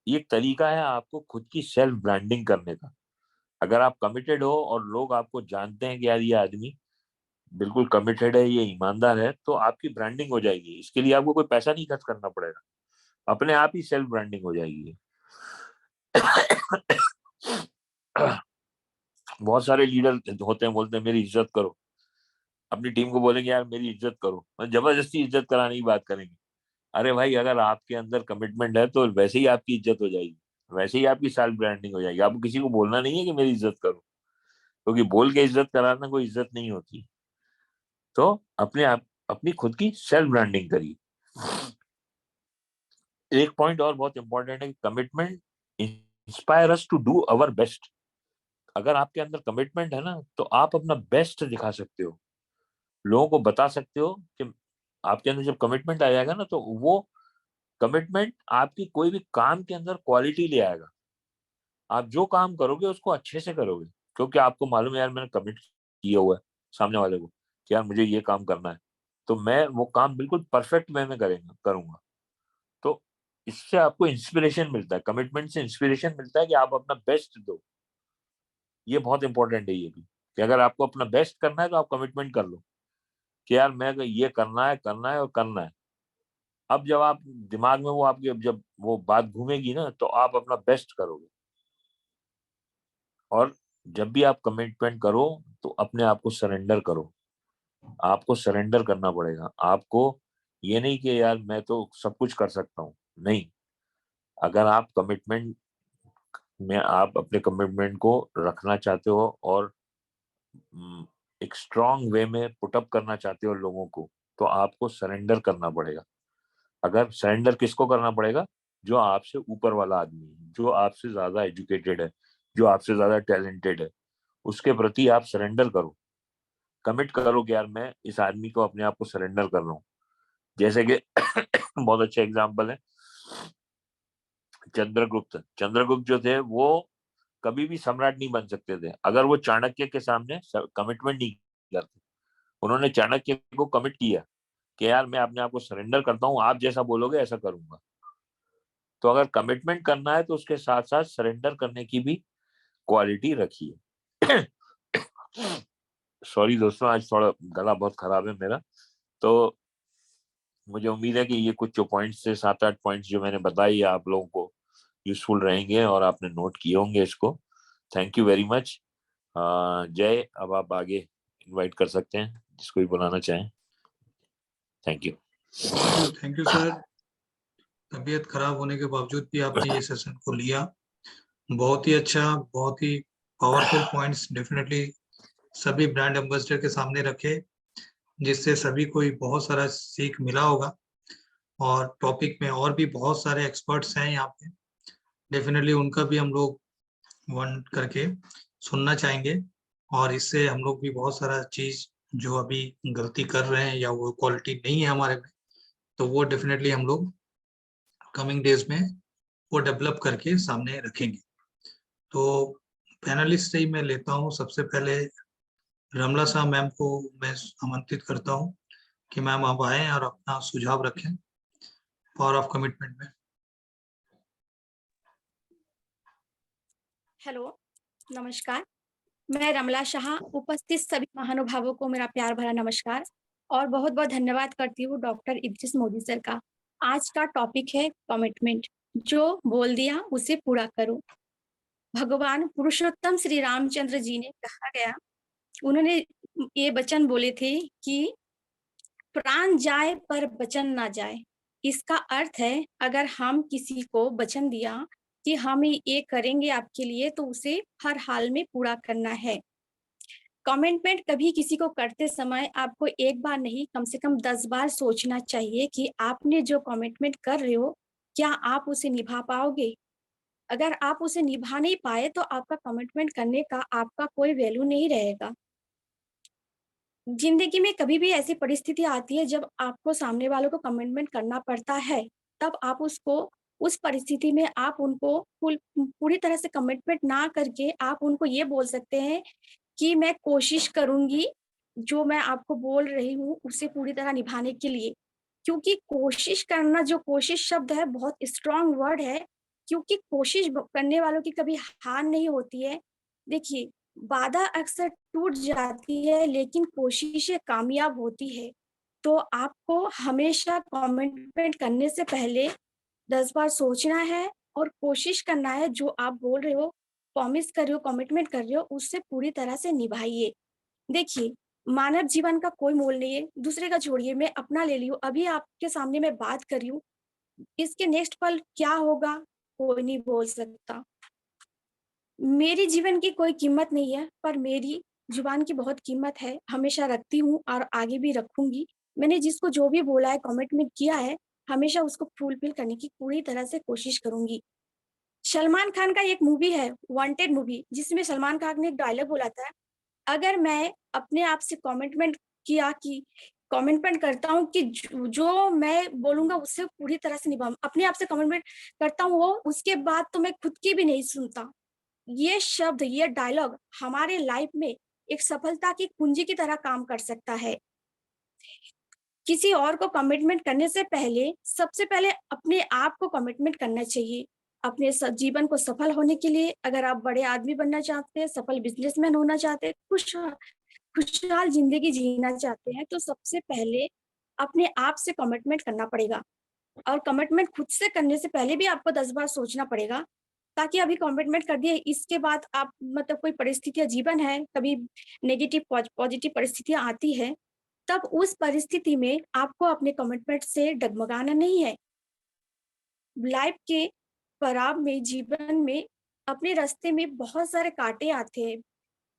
एक तरीका है आपको खुद की सेल्फ ब्रांडिंग करने का। अगर आप कमिटेड हो और लोग आपको जानते हैं कि यार ये आदमी बिल्कुल कमिटेड है, ये ईमानदार है, तो आपकी ब्रांडिंग हो जाएगी। इसके लिए आपको कोई पैसा नहीं खर्च करना पड़ेगा, अपने आप ही सेल्फ ब्रांडिंग हो जाएगी। बहुत सारे लीडर होते हैं, बोलते हैं मेरी इज्जत करो, अपनी टीम को बोलेंगे यार मेरी इज्जत करो, मतलब जबरदस्ती इज्जत कराने की बात करेंगे। अरे भाई अगर आपके अंदर कमिटमेंट है तो वैसे ही आपकी इज्जत हो जाएगी, वैसे ही आपकी सेल्फ ब्रांडिंग हो जाएगी। आपको किसी को बोलना नहीं है कि मेरी इज्जत करो, क्योंकि बोल के इज्जत कराना कोई इज्जत नहीं होती। तो अपने आप अपनी खुद की सेल्फ ब्रांडिंग करिए। एक पॉइंट और बहुत इंपॉर्टेंट है, commitment inspire us to do our best. अगर आपके अंदर कमिटमेंट है ना तो आप अपना बेस्ट दिखा सकते हो, लोगों को बता सकते हो कि आपके अंदर जब कमिटमेंट आ जाएगा ना तो वो कमिटमेंट आपकी कोई भी काम के अंदर क्वालिटी ले आएगा। आप जो काम करोगे उसको अच्छे से करोगे, क्योंकि आपको मालूम है यार मैंने कमिट किया हुआ है सामने वाले को कि यार मुझे ये काम करना है, तो मैं वो काम बिल्कुल परफेक्ट वे में करूंगा। तो इससे आपको इंस्पिरेशन मिलता है, कमिटमेंट से इंस्पिरेशन मिलता है कि आप अपना बेस्ट दो। ये बहुत इंपॉर्टेंट है ये भी, कि अगर आपको अपना बेस्ट करना है तो आप कमिटमेंट कर लो। कि यार मैं ये करना है और करना है। अब जब आप दिमाग में वो आपके जब वो बात घूमेगी ना, तो आप अपना बेस्ट करोगे। और जब भी आप कमिटमेंट करो तो अपने आप को सरेंडर करो। आपको सरेंडर करना पड़ेगा। आपको ये नहीं कि यार मैं तो सब कुछ कर सकता हूँ, नहीं। अगर आप कमिटमेंट में आप अपने कमिटमेंट को रखना चाहते हो और एक स्ट्रांग वे में पुटअप करना चाहते हो लोगों को, तो आपको सरेंडर करना पड़ेगा। अगर सरेंडर किसको करना पड़ेगा? जो आपसे ऊपर वाला आदमी है, जो आपसे ज्यादा एजुकेटेड है, जो आपसे ज्यादा टैलेंटेड है, उसके प्रति आप सरेंडर करो। कमिट करो कि यार मैं इस आदमी को अपने आप को सरेंडर कर रहा हूँ। जैसे कि बहुत अच्छा एग्जांपल है चंद्रगुप्त। चंद्रगुप्त जो थे वो कभी भी सम्राट नहीं बन सकते थे अगर वो चाणक्य के सामने कमिटमेंट नहीं करते। उन्होंने चाणक्य को कमिट किया कि यार मैं अपने आप को सरेंडर करता हूँ, आप जैसा बोलोगे ऐसा करूंगा। तो अगर कमिटमेंट करना है तो उसके साथ साथ सरेंडर करने की भी क्वालिटी रखिए। सॉरी दोस्तों, आज थोड़ा गला बहुत खराब है मेरा। तो मुझे उम्मीद है कि ये कुछ जो पॉइंट्स से 7-8 पॉइंट्स जो मैंने बताई आप लोगों को यूजफुल रहेंगे और आपने नोट किए होंगे इसको। Thank you very much. जय, अब आप आगे इनवाइट कर सकते हैं जिसको भी बुलाना चाहें। Thank you. Thank you sir. तबीयत खराब होने के बावजूद भी आपने ये सेशन को लिया। बहुत ही अच्छा, बहुत ही पावरफुल पॉइंट्स डेफिनेटली सभी ब्रांड एम्बेसडर के सामने रखे, जिससे सभी को बहुत सारा सीख मिला होगा। और टॉपिक में और भी बहुत सारे एक्सपर्ट्स हैं यहाँ पे, डेफिनेटली उनका भी हम लोग वन करके सुनना चाहेंगे। और इससे हम लोग भी बहुत सारा चीज जो अभी गलती कर रहे हैं या वो क्वालिटी नहीं है हमारे में, तो वो डेफिनेटली हम लोग कमिंग डेज में वो डेवलप करके सामने रखेंगे। तो पैनलिस्ट से ही मैं लेता हूँ। सबसे पहले रमला शाह मैम को मैं आमंत्रित करता हूँ कि मैम आप आए और अपना सुझाव रखें पावर ऑफ कमिटमेंट में। हेलो, नमस्कार। मैं रमला शाह। उपस्थित सभी महानुभावों को मेरा प्यार भरा नमस्कार और बहुत बहुत धन्यवाद करती हूँ डॉक्टर इद्रिस मोदी सर का। आज का टॉपिक है कमिटमेंट। जो बोल दिया उसे पूरा करो। भगवान पुरुषोत्तम श्री रामचंद्र जी ने कहा गया, उन्होंने ये वचन बोले थे कि प्राण जाए पर वचन ना जाए। इसका अर्थ है अगर हम किसी को वचन दिया कि हम ये करेंगे आपके लिए, तो उसे हर हाल में पूरा करना है। कमिटमेंट कभी किसी को करते समय आपको एक बार नहीं, कम से कम 10 बार सोचना चाहिए कि आपने जो कमिटमेंट कर रहे हो, क्या आप उसे निभा पाओगे? अगर आप उसे निभा नहीं पाए तो आपका कमिटमेंट करने का आपका कोई वैल्यू नहीं रहेगा। जिंदगी में कभी भी ऐसी परिस्थिति आती है जब आपको सामने वालों को कमिटमेंट करना पड़ता है, तब आप उसको उस परिस्थिति में आप उनको पूरी तरह से कमिटमेंट ना करके आप उनको ये बोल सकते हैं कि मैं कोशिश करूँगी, जो मैं आपको बोल रही हूँ उसे पूरी तरह निभाने के लिए। क्योंकि कोशिश करना, जो कोशिश शब्द है बहुत स्ट्रॉन्ग वर्ड है, क्योंकि कोशिश करने वालों की कभी हार नहीं होती है। देखिए, बाधा अक्सर टूट जाती है लेकिन कोशिशें कामयाब होती है। तो आपको हमेशा कमिटमेंट करने से पहले 10 बार सोचना है और कोशिश करना है, जो आप बोल रहे हो, प्रॉमिस कर रहे हो, कमिटमेंट कर रहे हो, उससे पूरी तरह से निभाइए। देखिए, मानव जीवन का कोई मोल नहीं है, दूसरे का छोड़िए, मैं अपना ले रही हूँ, अभी आपके सामने मैं बात कर रही हूँ, इसके नेक्स्ट पल क्या होगा, कोई नहीं बोल सकता। मेरी जीवन की कोई कीमत नहीं है, पर मेरी जुबान की बहुत कीमत है, हमेशा रखती हूँ और आगे भी रखूँगी। मैंने जिसको जो भी बोला है, कमिटमेंट किया है, हमेशा उसको फुलफिल करने की पूरी तरह से कोशिश करूँगी। सलमान खान का एक मूवी है, वांटेड मूवी, जिसमें सलमान खान ने एक डायलॉग बोला था, अगर मैं अपने आप से कमिटमेंट किया कि कमिटमेंट करता हूँ कि जो मैं बोलूँगा उससे पूरी तरह से निभाऊँ, अपने आप से कमिटमेंट करता हूँ वो, उसके बाद तो मैं खुद की भी नहीं सुनता। ये शब्द, ये डायलॉग हमारे लाइफ में एक सफलता की कुंजी की तरह काम कर सकता है। किसी और को कमिटमेंट करने से पहले सबसे पहले अपने आप को कमिटमेंट करना चाहिए। अपने जीवन को सफल होने के लिए, अगर आप बड़े आदमी बनना चाहते हैं, सफल बिजनेसमैन होना चाहते हैं, खुश खुशहाल जिंदगी जीना चाहते हैं तो सबसे पहले अपने आप से कमिटमेंट करना पड़ेगा। और कमिटमेंट खुद से करने से पहले भी आपको 10 बार सोचना पड़ेगा, ताकि अभी कमिटमेंट कर दिए, इसके बाद आप मतलब कोई परिस्थितियाँ जीवन है, कभी नेगेटिव पॉजिटिव परिस्थितियाँ आती हैं, तब उस परिस्थिति में आपको अपने कमिटमेंट से डगमगाना नहीं है। लाइफ के पड़ाव में, जीवन में, अपने रास्ते में बहुत सारे कांटे आते हैं,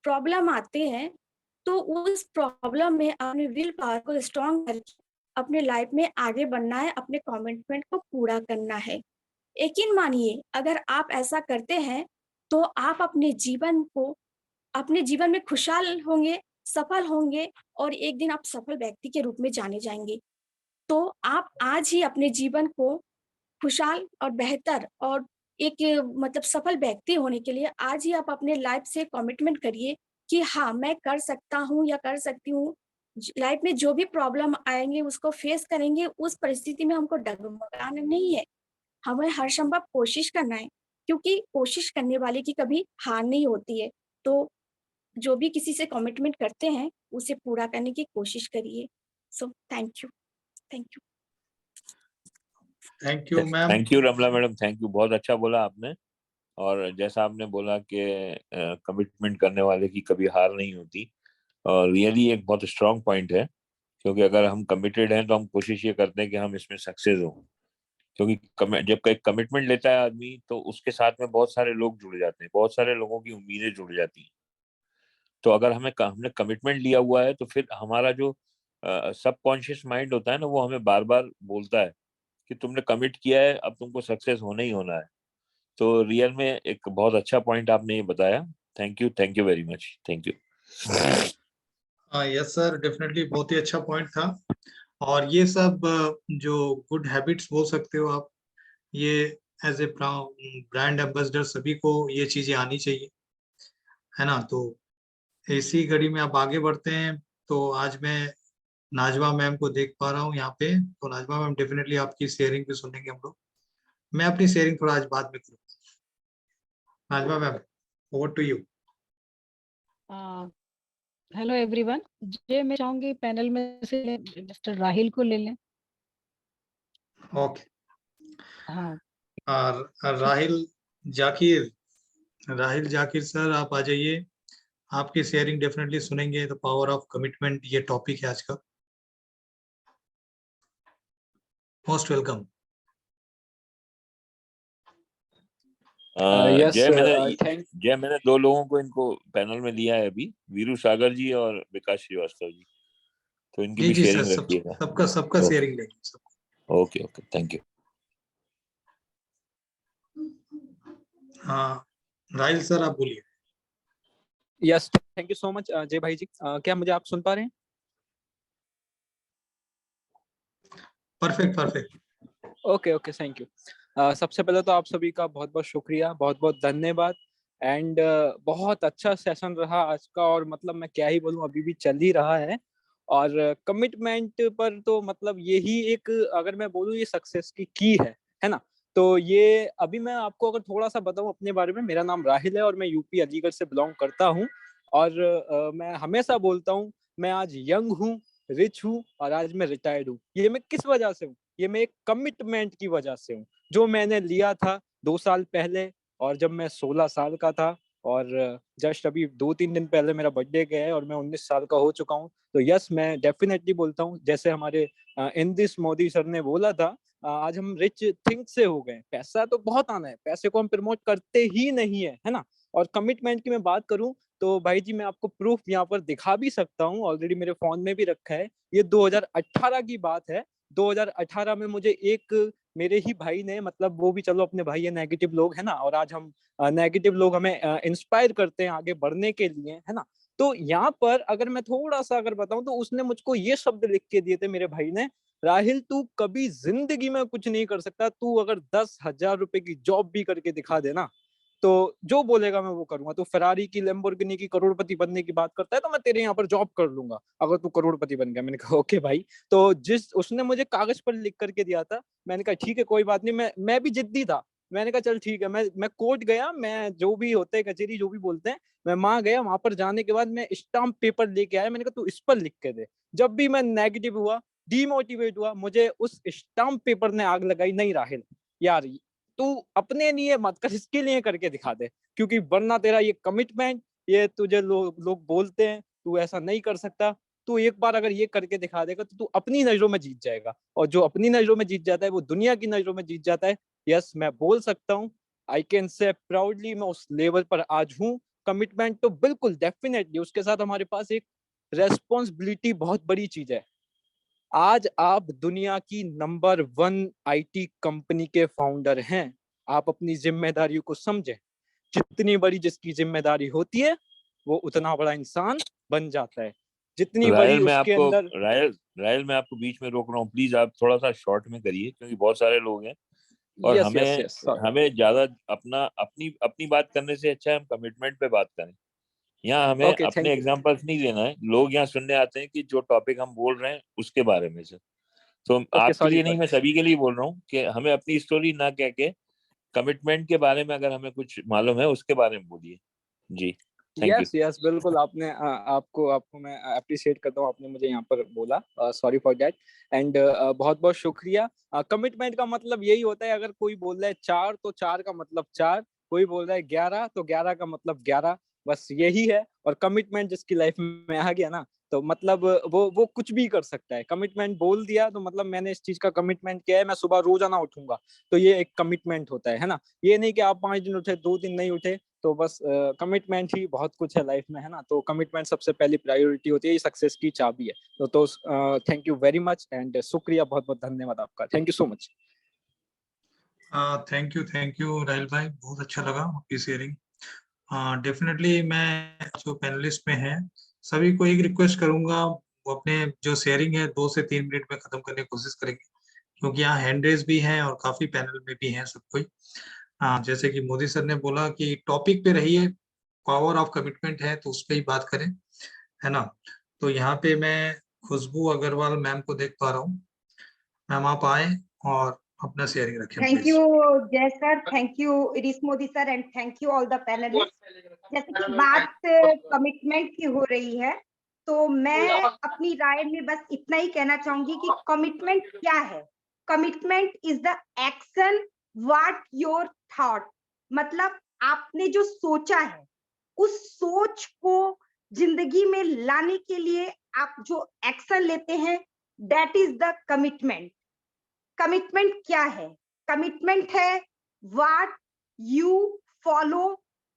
प्रॉब्लम आते हैं, तो उस प्रॉब्लम में अपने विल पावर को स्ट्रॉन्ग करके अपने लाइफ में आगे बढ़ना है, अपने कमिटमेंट को पूरा करना है। यकीन मानिए, अगर आप ऐसा करते हैं, तो आप अपने जीवन में खुशहाल होंगे, सफल होंगे और एक दिन आप सफल व्यक्ति के रूप में जाने जाएँगे। तो आप आज ही अपने जीवन को खुशहाल और बेहतर और एक मतलब सफल व्यक्ति होने के लिए आज ही आप अपने लाइफ से कमिटमेंट करिए कि हाँ, मैं कर सकता हूँ या कर सकती हूँ। लाइफ में जो भी प्रॉब्लम आएँगे उसको फेस करेंगे, उस परिस्थिति में हमको डगमगाना नहीं है। हमें हर संभव कोशिश करना है, क्योंकि कोशिश करने वाले की कभी हार नहीं होती है। तो जो भी किसी से कमिटमेंट करते हैं, उसे पूरा करने की कोशिश करिए। So thank you, thank you. Thank you ma'am. Thank you Ramla madam, thank you, बहुत अच्छा बोला आपने। और जैसा आपने बोला कि कमिटमेंट करने वाले की कभी हार नहीं होती, और रियली एक बहुत स्ट्रांग पॉइंट है, क्योंकि अगर हम कमिटेड हैं तो हम कोशिश ये करते हैं कि हम इसमें सक्सेस हो। क्योंकि जब कोई कमिटमेंट लेता है आदमी, तो उसके साथ में बहुत सारे लोग जुड़ जाते हैं, बहुत सारे लोगों की उम्मीदें जुड़ जाती हैं। तो अगर हमने कमिटमेंट लिया हुआ है, तो फिर हमारा जो सबकॉन्शियस माइंड होता है ना, वो हमें बार बार बोलता है कि तुमने कमिट किया है, अब तुमको सक्सेस होना ही होना है। तो रियल में एक बहुत अच्छा पॉइंट आपने ये बताया। Thank you very much, thank you. Yes sir, definitely बहुत ही अच्छा पॉइंट था। और ये सब जो गुड हैबिट्स बोल सकते हो आप, ये एज ए ब्रांड एम्बेसडर सभी को ये चीजें आनी चाहिए, है ना। तो इसी घड़ी में आप आगे बढ़ते हैं। तो आज मैं नाजमा मैम को देख पा रहा हूँ यहाँ पे। तो नाजमा मैम, डेफिनेटली आपकी शेयरिंग भी सुनेंगे हम लोग। मैं अपनी शेयरिंग थोड़ा आज बाद में करूँगा। Najma ma'am, over to you. Hello everyone. जे मैं चाहूंगी पैनल में से मिस्टर राहिल को ले लें। ओके। हाँ, और राहिल जाकिर सर, आप आ जाइए। आपकी शेयरिंग डेफिनेटली सुनेंगे। द पावर ऑफ कमिटमेंट, ये टॉपिक है आज का। Most welcome. Yes, thank जय मैंने दो लोगों को इनको पैनल में दिया है अभी, वीरू सागर जी और विकास श्रीवास्तव जी। तो इनकी जी भी जी सर, शेयरिंग रखिएगा। सबका ओके। शेयरिंग लेंगे सब। Okay okay, thank you. हाँ, राहिल सर आप बोलिए। Yes, thank you so much जय भाई जी। क्या मुझे आप सुन पा रहे हैं? Perfect perfect. Okay okay, thank you. सबसे पहले तो आप सभी का बहुत बहुत शुक्रिया, बहुत बहुत धन्यवाद। एंड बहुत अच्छा सेशन रहा आज का, और मतलब मैं क्या ही बोलूं, अभी भी चल ही रहा है। और कमिटमेंट पर तो मतलब यही एक, अगर मैं बोलूं, ये सक्सेस की है ना। तो ये अभी मैं आपको अगर थोड़ा सा बताऊं अपने बारे में, मेरा नाम राहिल है और मैं यूपी अलीगढ़ से बिलोंग करता हूं। और मैं हमेशा बोलता हूं, मैं आज यंग हूं, रिच हूं और आज मैं रिटायर्ड हूं। ये मैं किस वजह से हूँ? ये मैं एक कमिटमेंट की वजह से हूँ, जो मैंने लिया था 2 साल पहले। और जब मैं 16 साल का था, और जस्ट अभी 2-3 दिन पहले मेरा बर्थडे गया है और मैं 19 साल का हो चुका हूँ। तो यस, मैं डेफिनेटली बोलता हूँ, जैसे हमारे इंदिस मोदी सर ने बोला था, आज हम रिच थिंक से हो गए। पैसा तो बहुत आना है, पैसे को हम प्रमोट करते ही नहीं है ना। और कमिटमेंट की मैं बात करूं, तो भाई जी मैं आपको प्रूफ यहाँ पर दिखा भी सकता हूँ, ऑलरेडी मेरे फोन में भी रखा है। ये 2018 की बात है। 2018 में मुझे एक मेरे ही भाई ने, मतलब वो भी चलो अपने भाई है, नेगेटिव लोग है ना, और आज हम नेगेटिव लोग हमें इंस्पायर करते हैं आगे बढ़ने के लिए, है ना। तो यहाँ पर अगर मैं थोड़ा सा अगर बताऊं, तो उसने मुझको ये शब्द लिख के दिए थे मेरे भाई ने, राहिल तू कभी जिंदगी में कुछ नहीं कर सकता, तू अगर 10,000 रुपए की जॉब भी करके दिखा देना, तो जो बोलेगा मैं वो करूंगा। तो फरारी की, लैम्बोर्गिनी की करोड़पति बनने की बात करता है, तो मैं तेरे यहाँ पर जॉब कर लूंगा अगर तू करोड़पति बन गया। मैंने कहा ओके भाई। तो जिस उसने मुझे कागज पर लिख करके दिया था, मैंने कहा ठीक है कोई बात नहीं। मैं भी जिद्दी था, मैंने कहा चल ठीक है, मैं कोर्ट गया, मैं जो भी होते हैं कचहरी जो भी बोलते हैं, मैं वहां गया, वहां पर जाने के बाद मैं स्टाम्प पेपर लेके आया, मैंने कहा तू इस पर लिख के दे। जब भी मैं नेगेटिव हुआ, डीमोटिवेट हुआ, मुझे उस स्टाम्प पेपर ने आग लगाई, नहीं राहिल यार तू अपने लिए मत कर, इसके लिए करके दिखा दे, क्योंकि वरना तेरा ये कमिटमेंट, ये तुझे लोग बोलते हैं तू ऐसा नहीं कर सकता, तू एक बार अगर ये करके दिखा देगा तो तू अपनी नजरों में जीत जाएगा, और जो अपनी नजरों में जीत जाता है वो दुनिया की नजरों में जीत जाता है। यस, मैं बोल सकता हूँ, आई कैन से प्राउडली, मैं उस लेवल पर आज हूँ। कमिटमेंट तो बिल्कुल डेफिनेटली, उसके साथ हमारे पास एक रेस्पॉन्सिबिलिटी बहुत बड़ी चीज है। आज आप दुनिया की नंबर 1 आईटी कंपनी के फाउंडर हैं, आप अपनी जिम्मेदारियों को समझें, जितनी बड़ी जिसकी जिम्मेदारी होती है वो उतना बड़ा इंसान बन जाता है, जितनी बड़ी उसके अंदर। रायल मैं आपको बीच में रोक रहा हूँ, प्लीज आप थोड़ा सा शॉर्ट में करिए, क्योंकि बहुत सारे लोग हैं और यस यस यस, हमें ज्यादा अपनी अपनी बात करने से अच्छा है हम कमिटमेंट पे बात करें। यहाँ हमें ओके, अपने थैंक यू। एग्जांपल्स नहीं लेना है, लोग यहाँ सुनने आते हैं कि जो टॉपिक हम बोल रहे हैं उसके बारे में से। तो ओके, आपके सॉरी लिए नहीं, फॉर। मैं सभी के लिए बोल रहा हूँ कि हमें अपनी स्टोरी ना कह के कमिटमेंट के बारे में अगर हमें कुछ मालूम है उसके बारे में बोलिए। जी, थैंक यू। यस यस, बिल्कुल, आपने आपको आपको मैं अप्रिशिएट करता हूँ, आपने मुझे यहाँ पर बोला, सॉरी फॉर दैट। एंड बहुत बहुत शुक्रिया। कमिटमेंट का मतलब यही होता है, अगर कोई बोल रहा है 4 तो 4 का मतलब 4, कोई बोल रहा है 11 तो 11 का मतलब 11, बस यही है। और कमिटमेंट जिसकी लाइफ में आ गया ना, तो मतलब वो कुछ भी कर सकता है। कमिटमेंट बोल दिया तो मतलब मैंने इस चीज का कमिटमेंट किया है, मैं सुबह रोजाना उठूंगा, तो ये एक कमिटमेंट होता है ना। ये नहीं कि आप 5 दिन उठे, 2 दिन नहीं उठे, तो बस कमिटमेंट ही बहुत कुछ है लाइफ में, है ना। तो कमिटमेंट सबसे पहली प्रायोरिटी होती है, ये सक्सेस की चाबी है। तो thank you very much, and शुक्रिया, बहुत बहुत धन्यवाद आपका, thank you so much. Thank you Rahil भाई, बहुत अच्छा लगा आपकी शेयरिंग। डेफिनेटली मैं जो पैनलिस्ट में हैं सभी को एक रिक्वेस्ट करूंगा, वो अपने जो शेयरिंग है 2 से 3 मिनट में खत्म करने की कोशिश करेंगे, क्योंकि यहाँ हैंड रेज भी हैं और काफी पैनल में भी हैं सब कोई। जैसे कि मोदी सर ने बोला कि टॉपिक पे रहिए, पावर ऑफ कमिटमेंट है तो उस पर ही बात करें, है ना। तो यहाँ पे मैं खुशबू अग्रवाल मैम को देख पा रहा हूँ। मैम आप आए और अपना शेयरिंग रखें thank please. You Jai sir, thank you iris Modi sir, and thank you all the panelist. जैसे कि बात कमिटमेंट की हो रही है, तो मैं अपनी राय में बस इतना ही कहना चाहूंगी कि कमिटमेंट क्या है। Commitment is the action what your thought, मतलब आपने जो सोचा है उस सोच को जिंदगी में लाने के लिए आप जो एक्शन लेते हैं, that is the commitment. Commitment क्या है? कमिटमेंट है what you follow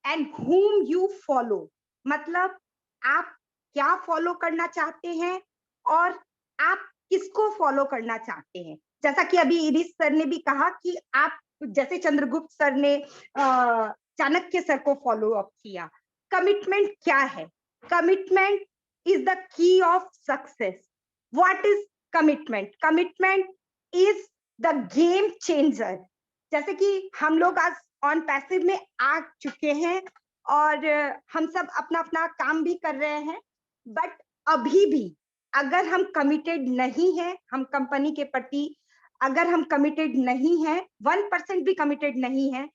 and whom you follow, मतलब आप क्या फॉलो करना चाहते हैं और आप किसको फॉलो करना चाहते हैं। जैसा कि अभी इरिस सर ने भी कहा कि आप जैसे चंद्रगुप्त सर ने चाणक्य सर को फॉलो अप किया। कमिटमेंट क्या है? Commitment is the key of success. What is commitment? Commitment is the game changer. जैसे कि हम लोग आज ऑन पैसिव में आ चुके हैं और हम सब अपना अपना काम भी कर रहे हैं, बट अभी भी अगर हम कमिटेड नहीं है, हम कंपनी के प्रति अगर हम कमिटेड नहीं है, 1% भी कमिटेड नहीं है,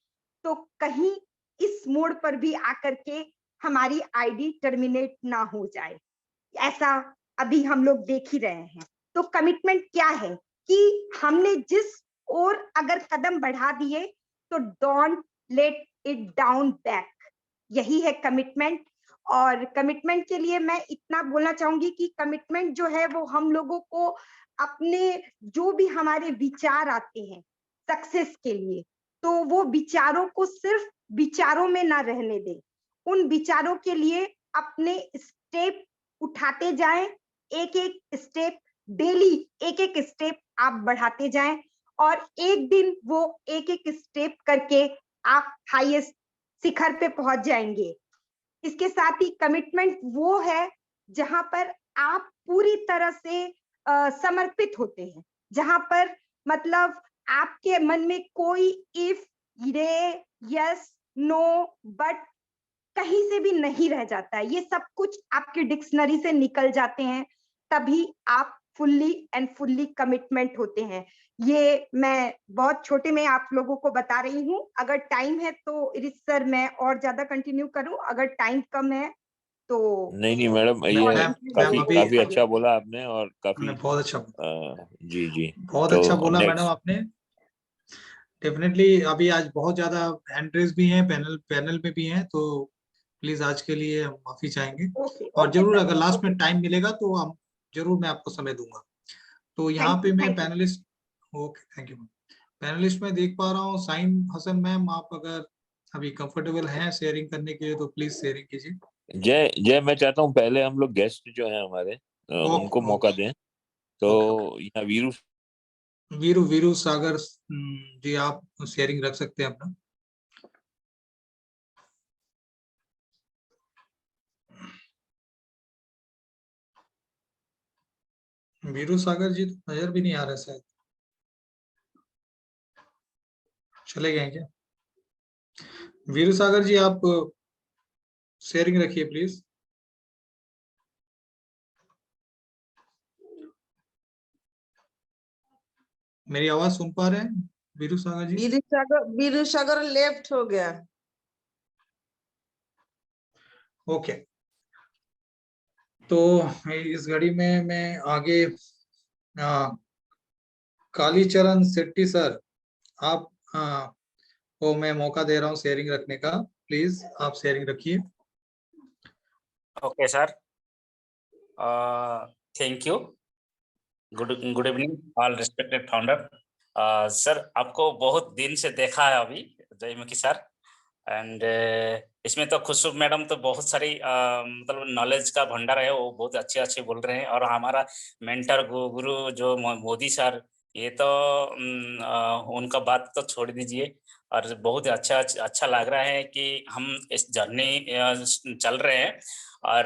तो कहीं इस मोड़ पर भी आकर के हमारी आईडी टर्मिनेट ना हो जाए, ऐसा अभी हम लोग देख ही रहे हैं। तो कमिटमेंट क्या है कि हमने जिस ओर अगर कदम बढ़ा दिए तो don't let it down back, यही है कमिटमेंट। और कमिटमेंट के लिए मैं इतना बोलना चाहूंगी कि कमिटमेंट जो है वो हम लोगों को अपने जो भी हमारे विचार आते हैं सक्सेस के लिए, तो वो विचारों को सिर्फ विचारों में ना रहने दें, उन विचारों के लिए अपने स्टेप उठाते जाएं, एक एक स्टेप डेली, एक एक स्टेप आप बढ़ाते जाएं और एक दिन वो एक एक स्टेप करके आप हाईएस्ट शिखर पे पहुंच जाएंगे। इसके साथ ही कमिटमेंट वो है जहां पर आप पूरी तरह से समर्पित होते हैं, जहां पर मतलब आपके मन में कोई इफ, रे, यस, नो, बट कहीं से भी नहीं रह जाता है। ये सब कुछ आपके डिक्शनरी से निकल जाते हैं, तभी आप फुल्ली एंड फुल्ली कमिटमेंट होते हैं। ये मैं बहुत छोटे में आप लोगों को बता रही हूँ। अगर टाइम है तो इरिस सर मैं और ज्यादा कंटिन्यू करूँ, अगर टाइम कम है तो नहीं मैडम, ये मैम काफी अभी काफी अच्छा बोला आपने और काफी बहुत अच्छा जी जी। बहुत तो अच्छा बोला मैडम नेक्स्ट, आपने। डेफिनेटली अभी आज बहुत ज्यादा हैंड रेज भी हैं, पैनल में भी हैं, तो प्लीज आज के लिए हम माफी चाहेंगे। ओके और ओके जरूर सर, अगर लास्ट ओके में टाइम मिलेगा तो हम जरूर मैं आपको समय दूंगा। तो यहाँ थैंक पे यू, मैं thank you. Panelist, okay thank you. Panelist में देख पा रहा हूँ साइन हसन मैम, आप अगर अभी कंफर्टेबल हैं शेयरिंग करने के लिए तो प्लीज शेयरिंग कीजिए। जय जय, मैं चाहता हूँ पहले हम लोग गेस्ट जो हैं हमारे उनको ओके मौका ओके दें। ओके तो यहाँ वीरू, वीरू वीरू सागर जी, आप शेयरिंग रख सकते हैं अपना। वीरू सागर जी तो नजर भी नहीं आ रहे शायद, चले गए हैं क्या? वीरू सागर जी आप शेयरिंग रखिए प्लीज। मेरी आवाज सुन पा रहे हैं वीरू सागर जी? वीरू सागर लेफ्ट हो गया। ओके, तो इस घड़ी में मैं आगे कालीचरण शेट्टी सर, आप को मैं मौका दे रहा हूँ शेयरिंग रखने का, प्लीज आप शेयरिंग रखिए। Okay sir, thank you. Good evening all respected founder. Sir आपको बहुत दिन से देखा है अभी, जयमुखी सर, एंड इसमें तो खुशबू मैडम तो बहुत सारी मतलब नॉलेज का भंडार है, वो बहुत अच्छे अच्छे बोल रहे हैं। और हमारा मेंटर गुरु जो मोदी सर, ये तो उनका बात तो छोड़ दीजिए। और बहुत अच्छा अच्छा लग रहा है कि हम इस जर्नी चल रहे हैं। और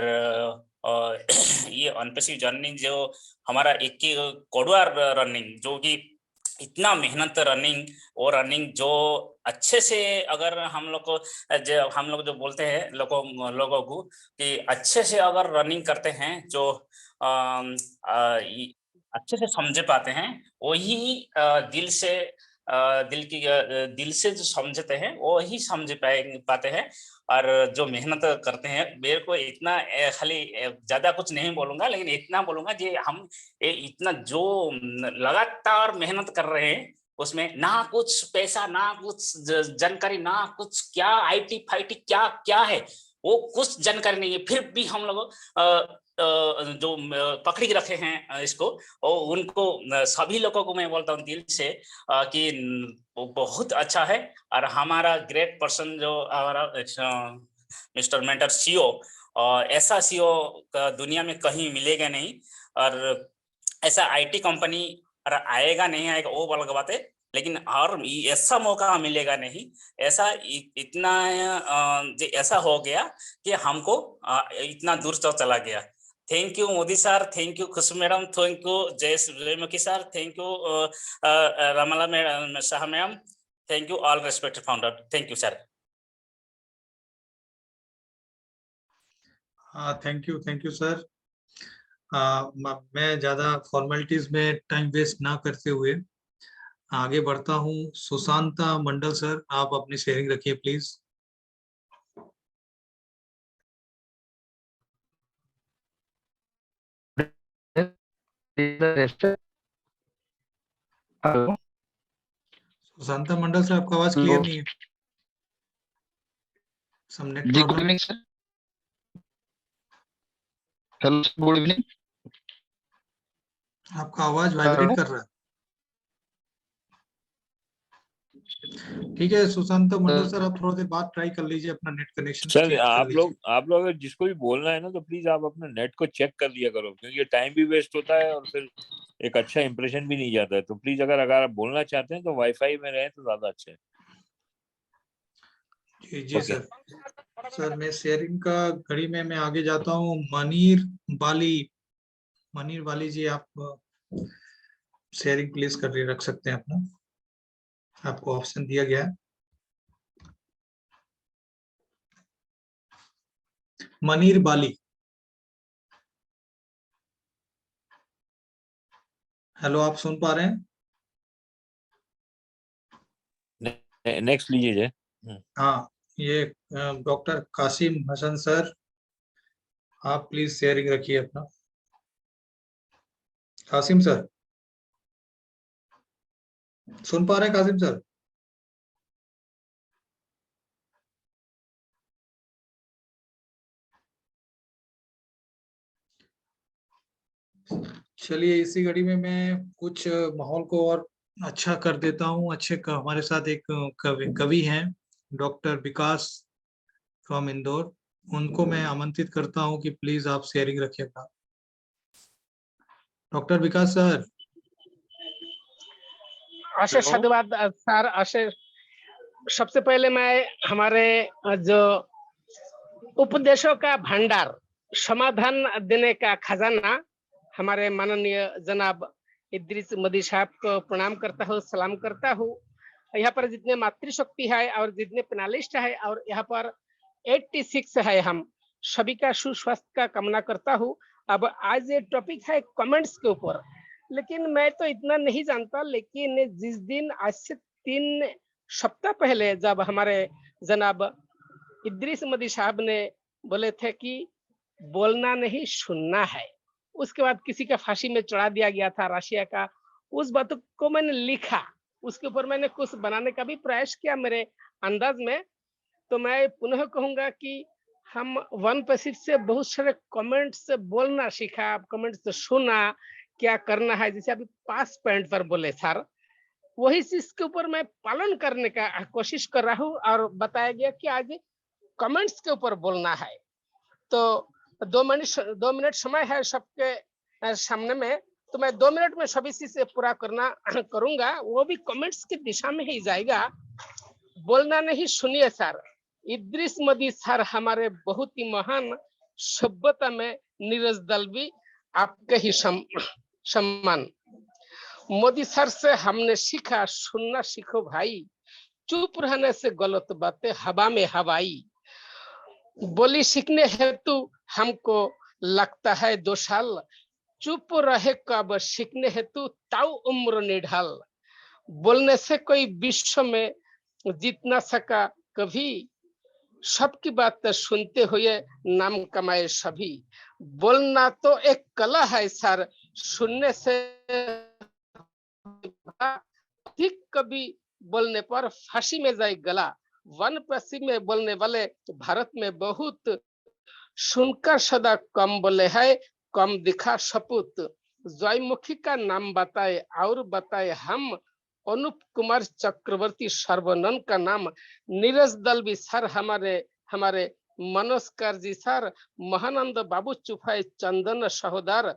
ये अनपेसिव जर्नी जो हमारा 21 कड़ुआ रनिंग, जो कि इतना मेहनत रनिंग, वो रनिंग जो अच्छे से अगर हम लोग जो बोलते हैं लोगों को कि अच्छे से अगर रनिंग करते हैं, जो अच्छे से समझे पाते हैं, वही दिल से दिल से जो समझते हैं वही समझ पाते हैं। और जो मेहनत करते हैं, मेरे को इतना खाली ज्यादा कुछ नहीं बोलूंगा, लेकिन इतना बोलूंगा कि हम इतना जो लगातार मेहनत कर रहे हैं, उसमें ना कुछ पैसा, ना कुछ जानकारी, ना कुछ क्या आईटी फाईटी क्या क्या है, वो कुछ जानकारी नहीं है, फिर भी हम लोग जो पकड़ी रखे हैं इसको, और उनको सभी लोगों को मैं बोलता हूँ दिल से कि वो बहुत अच्छा है। और हमारा ग्रेट पर्सन जो हमारा मिस्टर मेंटर सीओ, ऐसा सीओ दुनिया में कहीं मिलेगा नहीं। और ऐसा आईटी कंपनी और आएगा नहीं आएगा वो अलग बात है, लेकिन और ऐसा मौका मिलेगा नहीं। ऐसा इतना ऐसा हो गया कि हमको इतना दूर तक चला गया। Thank you Modi sir, thank you Khushboo madam, thank you Jaimukhi sir, thank you Ramla madam, Shah ma'am, thank you all respected founder, thank you sir. Thank you sir. मैं ज्यादा फॉर्मेलिटीज में टाइम वेस्ट ना करते हुए आगे बढ़ता हूँ। सुशांता मंडल सर, आप अपनी शेयरिंग रखिए प्लीज। सुशांता मंडल सर, आपका आवाज क्लियर नहीं है, सम नेट जी good problem. Evening sir. Hello good evening. आपका आवाज वाइब्रेट कर रहा है। ठीक है सुशांता मंडल सर, आप थोड़ा देर बाद ट्राई कर लीजिए, अपना नेट कनेक्शन सर चेंज कर लीजिए। आप लोग अगर जिसको भी बोलना है ना, तो प्लीज आप अपना नेट को चेक कर लिया करो, क्योंकि टाइम भी वेस्ट होता है और फिर एक अच्छा इंप्रेशन भी नहीं जाता है। तो प्लीज अगर आप बोलना चाहते हैं तो वाईफाई में रहे तो ज्यादा अच्छा है। जी ओके। सर मैं शेयरिंग का घड़ी में मैं आगे जाता हूँ। मनीर बाली जी, आप शेयरिंग प्लीज कर रख सकते हैं अपना, आपको ऑप्शन दिया गया है। मनीर बाली, हेलो, आप सुन पा रहे हैं? नेक्स्ट लीजिए जय। हाँ, ये डॉक्टर कासिम हसन सर, आप प्लीज शेयरिंग रखिए अपना। कासिम सर, सुन पा रहे हैं कासिम सर? चलिए, इसी घड़ी में मैं कुछ माहौल को और अच्छा कर देता हूँ। हमारे साथ एक कवि हैं, डॉक्टर विकास फ्रॉम इंदौर। उनको मैं आमंत्रित करता हूँ कि प्लीज आप शेयरिंग रखिएगा। डॉक्टर विकास सर। अशेष धन्यवाद सर। अशेष, सबसे पहले मैं हमारे जो उपदेशों का भंडार, समाधान देने का खजाना, हमारे माननीय जनाब इद्रिस मदी साहब को प्रणाम करता हूँ, सलाम करता हूँ। यहाँ पर जितने मातृशक्ति है और जितने पेनालिस्ट है और यहाँ पर 86 है, हम सभी का सुस्वास्थ्य का कामना करता हूँ। अब आज ये टॉपिक है कमेंट्स के ऊपर, लेकिन मैं तो इतना नहीं जानता, लेकिन जिस दिन आज से 3 सप्ताह पहले जब हमारे जनाब इद्रिस मदी साहब ने बोले थे कि बोलना नहीं सुनना है, उसके बाद किसी का फांसी में चढ़ा दिया गया था रशिया का, उस बात को मैंने लिखा, उसके ऊपर मैंने कुछ बनाने का भी प्रयास किया मेरे अंदाज में। तो मैं पुनः कहूंगा कि हम वन पैसिव से बहुत सारे कमेंट्स से बोलना सीखा, कमेंट्स से सुना, क्या करना है, जैसे अभी पास पॉइंट पर बोले सर, वही चीज के ऊपर मैं पालन करने का कोशिश कर रहा हूँ। और बताया गया कि आज कमेंट्स के ऊपर बोलना है, तो 2 मिनट समय है सबके सामने में, तो मैं 2 मिनट में सभी चीज पूरा करूंगा, वो भी कमेंट्स की दिशा में ही जाएगा। बोलना नहीं, सुनिए सर। इद्रिस मदी सर हमारे बहुत ही महान, सभ्यता में नीरज दलवी, आपके ही सम्मान। मोदी सर से हमने सीखा, सुनना सीखो भाई, चुप रहने से गलत बातें हवा में हवाई। बोली सीखने हेतु हमको लगता है 2 साल, चुप रहे कब सीखने हेतु ताऊ उम्र निढाल। बोलने से कोई विश्व में जीत ना सका कभी, सबकी बात सुनते हुए नाम कमाए सभी। बोलना तो एक कला है सर, सुनने से ठीक कभी बोलने पर फांसी में जाए गला। वन पश्चिम में बोलने वाले भारत में बहुत, सुनकर सदा कम बोले है, कम दिखा सपूत। जयमुखी का नाम बताए और बताए हम, अनूप कुमार चक्रवर्ती सर्वनन का नाम, नीरज दलवी सर हमारे मनोज करजी सर, महानंद बाबू चुफाई चंदन सहोदर।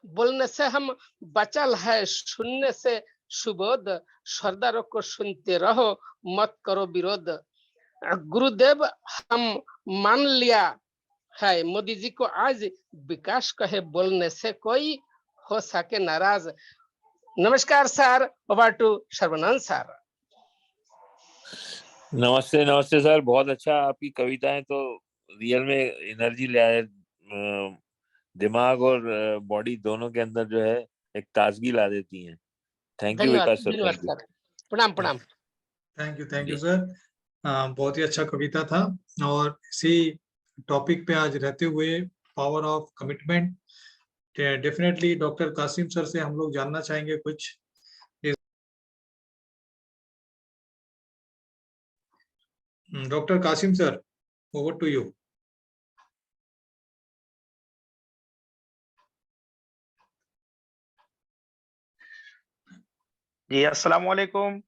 बोलने से हम बचल है, सुनने से सुबोध, सरदारों को सुनते रहो, मत करो विरोध। गुरुदेव हम मान लिया है, मोदी जी को आज विकास कहे, बोलने से कोई हो सके नाराज। नमस्कार सर, ओवर टू सर्वनंद सर। नमस्ते नमस्ते सर, बहुत अच्छा। आपकी कविताएं तो रियल में एनर्जी ले आए, दिमाग और बॉडी दोनों के अंदर जो है एक ताजगी ला देती हैं। Thank you Vikas sir, thank you. प्रणाम प्रणाम। Thank you sir. बहुत ही अच्छा कविता था। और इसी टॉपिक पे आज रहते हुए, power of commitment, definitely doctor Kasim sir से हम लोग जानना चाहेंगे कुछ। Doctor Kasim sir, over to you. जी अस्सलाम वालेकुम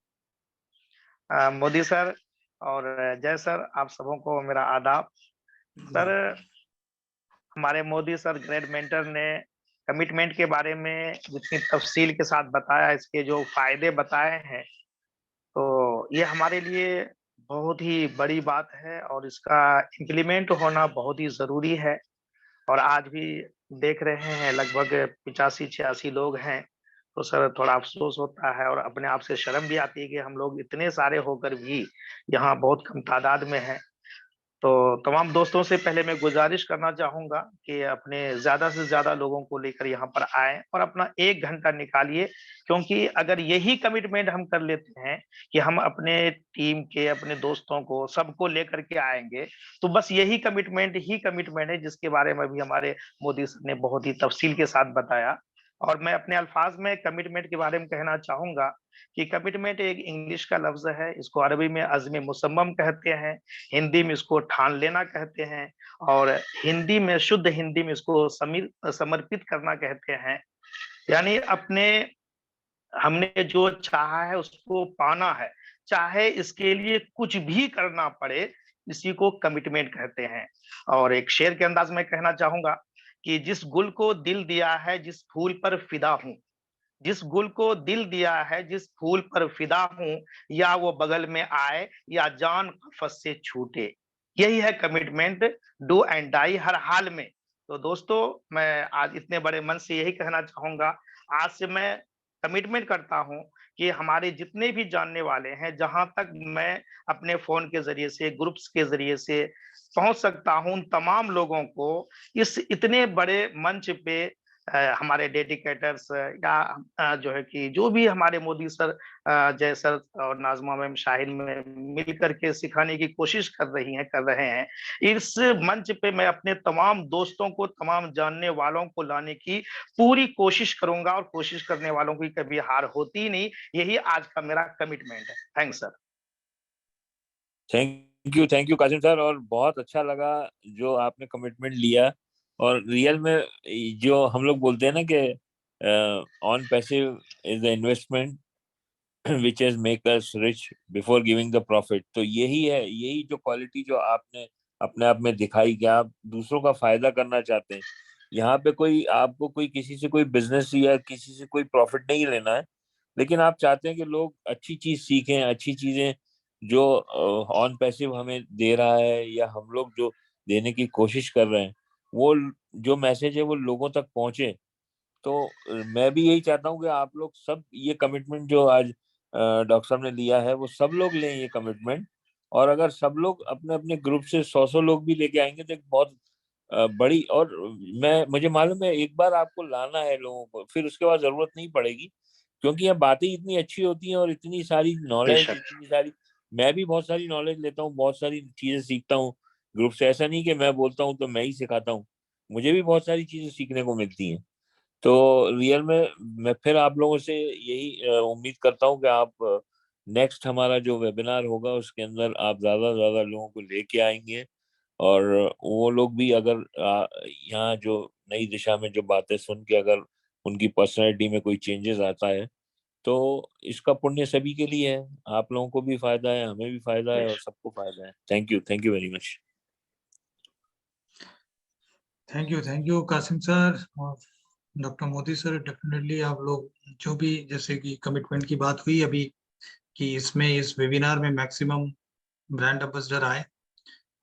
मोदी सर और जय सर, आप सबों को मेरा आदाब। सर, हमारे मोदी सर ग्रेट मेंटर ने कमिटमेंट के बारे में जितनी तफसील के साथ बताया, इसके जो फायदे बताए हैं, तो ये हमारे लिए बहुत ही बड़ी बात है और इसका इम्प्लीमेंट होना बहुत ही जरूरी है। और आज भी देख रहे हैं लगभग 85-86 लोग हैं, तो सर थोड़ा अफसोस होता है और अपने आप से शर्म भी आती है कि हम लोग इतने सारे होकर भी यहाँ बहुत कम तादाद में हैं। तो तमाम दोस्तों से पहले मैं गुजारिश करना चाहूंगा कि अपने ज्यादा से ज्यादा लोगों को लेकर यहाँ पर आए और अपना 1 घंटा निकालिए, क्योंकि अगर यही कमिटमेंट हम कर लेते हैं कि हम अपने टीम के, अपने दोस्तों को, सबको लेकर के आएंगे, तो बस यही कमिटमेंट है जिसके बारे में भी हमारे मोदी सर ने बहुत ही तफसील के साथ बताया। और मैं अपने अल्फाज में कमिटमेंट के बारे में कहना चाहूंगा कि कमिटमेंट एक इंग्लिश का लफ्ज है, इसको अरबी में अज़्म मुसम्मम कहते हैं, हिंदी में इसको ठान लेना कहते हैं, और हिंदी में, शुद्ध हिंदी में इसको समर्पित करना कहते हैं। यानी हमने जो चाहा है उसको पाना है, चाहे इसके लिए कुछ भी करना पड़े, इसी को कमिटमेंट कहते हैं। और एक शेर के अंदाज में कहना चाहूंगा कि जिस गुल को दिल दिया है, जिस फूल पर फिदा हूं, जिस गुल को दिल दिया है, जिस फूल पर फिदा हूं, या वो बगल में आए या जान कफस से छूटे, यही है कमिटमेंट, डू एंड डाई हर हाल में। तो दोस्तों, मैं आज इतने बड़े मन से यही कहना चाहूंगा, आज से मैं कमिटमेंट करता हूं कि हमारे जितने भी जानने वाले हैं, जहां तक मैं अपने फोन के जरिए से, ग्रुप्स के जरिए से पहुंच सकता हूं, उन तमाम लोगों को इस इतने बड़े मंच पे हमारे डेडिकेटर्स या जो है कि जो भी हमारे मोदी सर, जय सर और नाजमा मैम, शाहिन में मिल करके सिखाने की कोशिश कर रहे हैं, इस मंच पे मैं अपने तमाम दोस्तों को, तमाम जानने वालों को लाने की पूरी कोशिश करूंगा, और कोशिश करने वालों की कभी हार होती नहीं। यही आज का मेरा कमिटमेंट है। Thanks sir. Thank you Qasim sir, और बहुत अच्छा लगा जो आपने कमिटमेंट लिया। और रियल में जो हम लोग बोलते हैं ना कि on passive is the investment which is make us rich before giving the profit, तो यही है, यही जो क्वालिटी जो आपने अपने आप में दिखाई कि आप दूसरों का फायदा करना चाहते हैं। यहाँ पे कोई आपको कोई किसी से कोई बिजनेस या किसी से कोई प्रॉफिट नहीं लेना है, लेकिन आप चाहते हैं कि लोग अच्छी चीज सीखें, अच्छी चीजें जो ऑन पैसिव हमें दे रहा है या हम लोग जो देने की कोशिश कर रहे हैं, वो जो मैसेज है वो लोगों तक पहुंचे। तो मैं भी यही चाहता हूँ कि आप लोग सब ये कमिटमेंट जो आज डॉक्टर साहब ने लिया है, वो सब लोग लें ये कमिटमेंट। और अगर सब लोग अपने अपने ग्रुप से 100 लोग भी लेके आएंगे तो एक बहुत बड़ी, और मुझे मालूम है एक बार आपको लाना है लोगों को, फिर उसके बाद जरूरत नहीं पड़ेगी, क्योंकि ये बातें इतनी अच्छी होती हैं और इतनी सारी नॉलेज, इतनी सारी, मैं भी बहुत सारी नॉलेज लेता हूँ, बहुत सारी चीजें सीखता हूँ ग्रुप से। ऐसा नहीं कि मैं बोलता हूँ तो मैं ही सिखाता हूँ, मुझे भी बहुत सारी चीजें सीखने को मिलती हैं। तो रियल में मैं फिर आप लोगों से यही उम्मीद करता हूँ कि आप नेक्स्ट हमारा जो वेबिनार होगा उसके अंदर आप ज्यादा से ज्यादा लोगों को लेके आएंगे, और वो लोग भी अगर यहाँ जो नई दिशा में जो बातें सुन के अगर उनकी पर्सनैलिटी में कोई चेंजेस आता है, तो इसका पुण्य सभी के लिए है, आप लोगों को भी फायदा है, हमें भी फायदा है, और सबको फायदा है। Thank you very much. Thank you Qasim sir और डॉक्टर मोदी सर। डेफिनेटली आप लोग जो भी, जैसे कि कमिटमेंट की बात हुई अभी कि इसमें इस वेबिनार में मैक्सिमम ब्रांड एम्बेसडर आए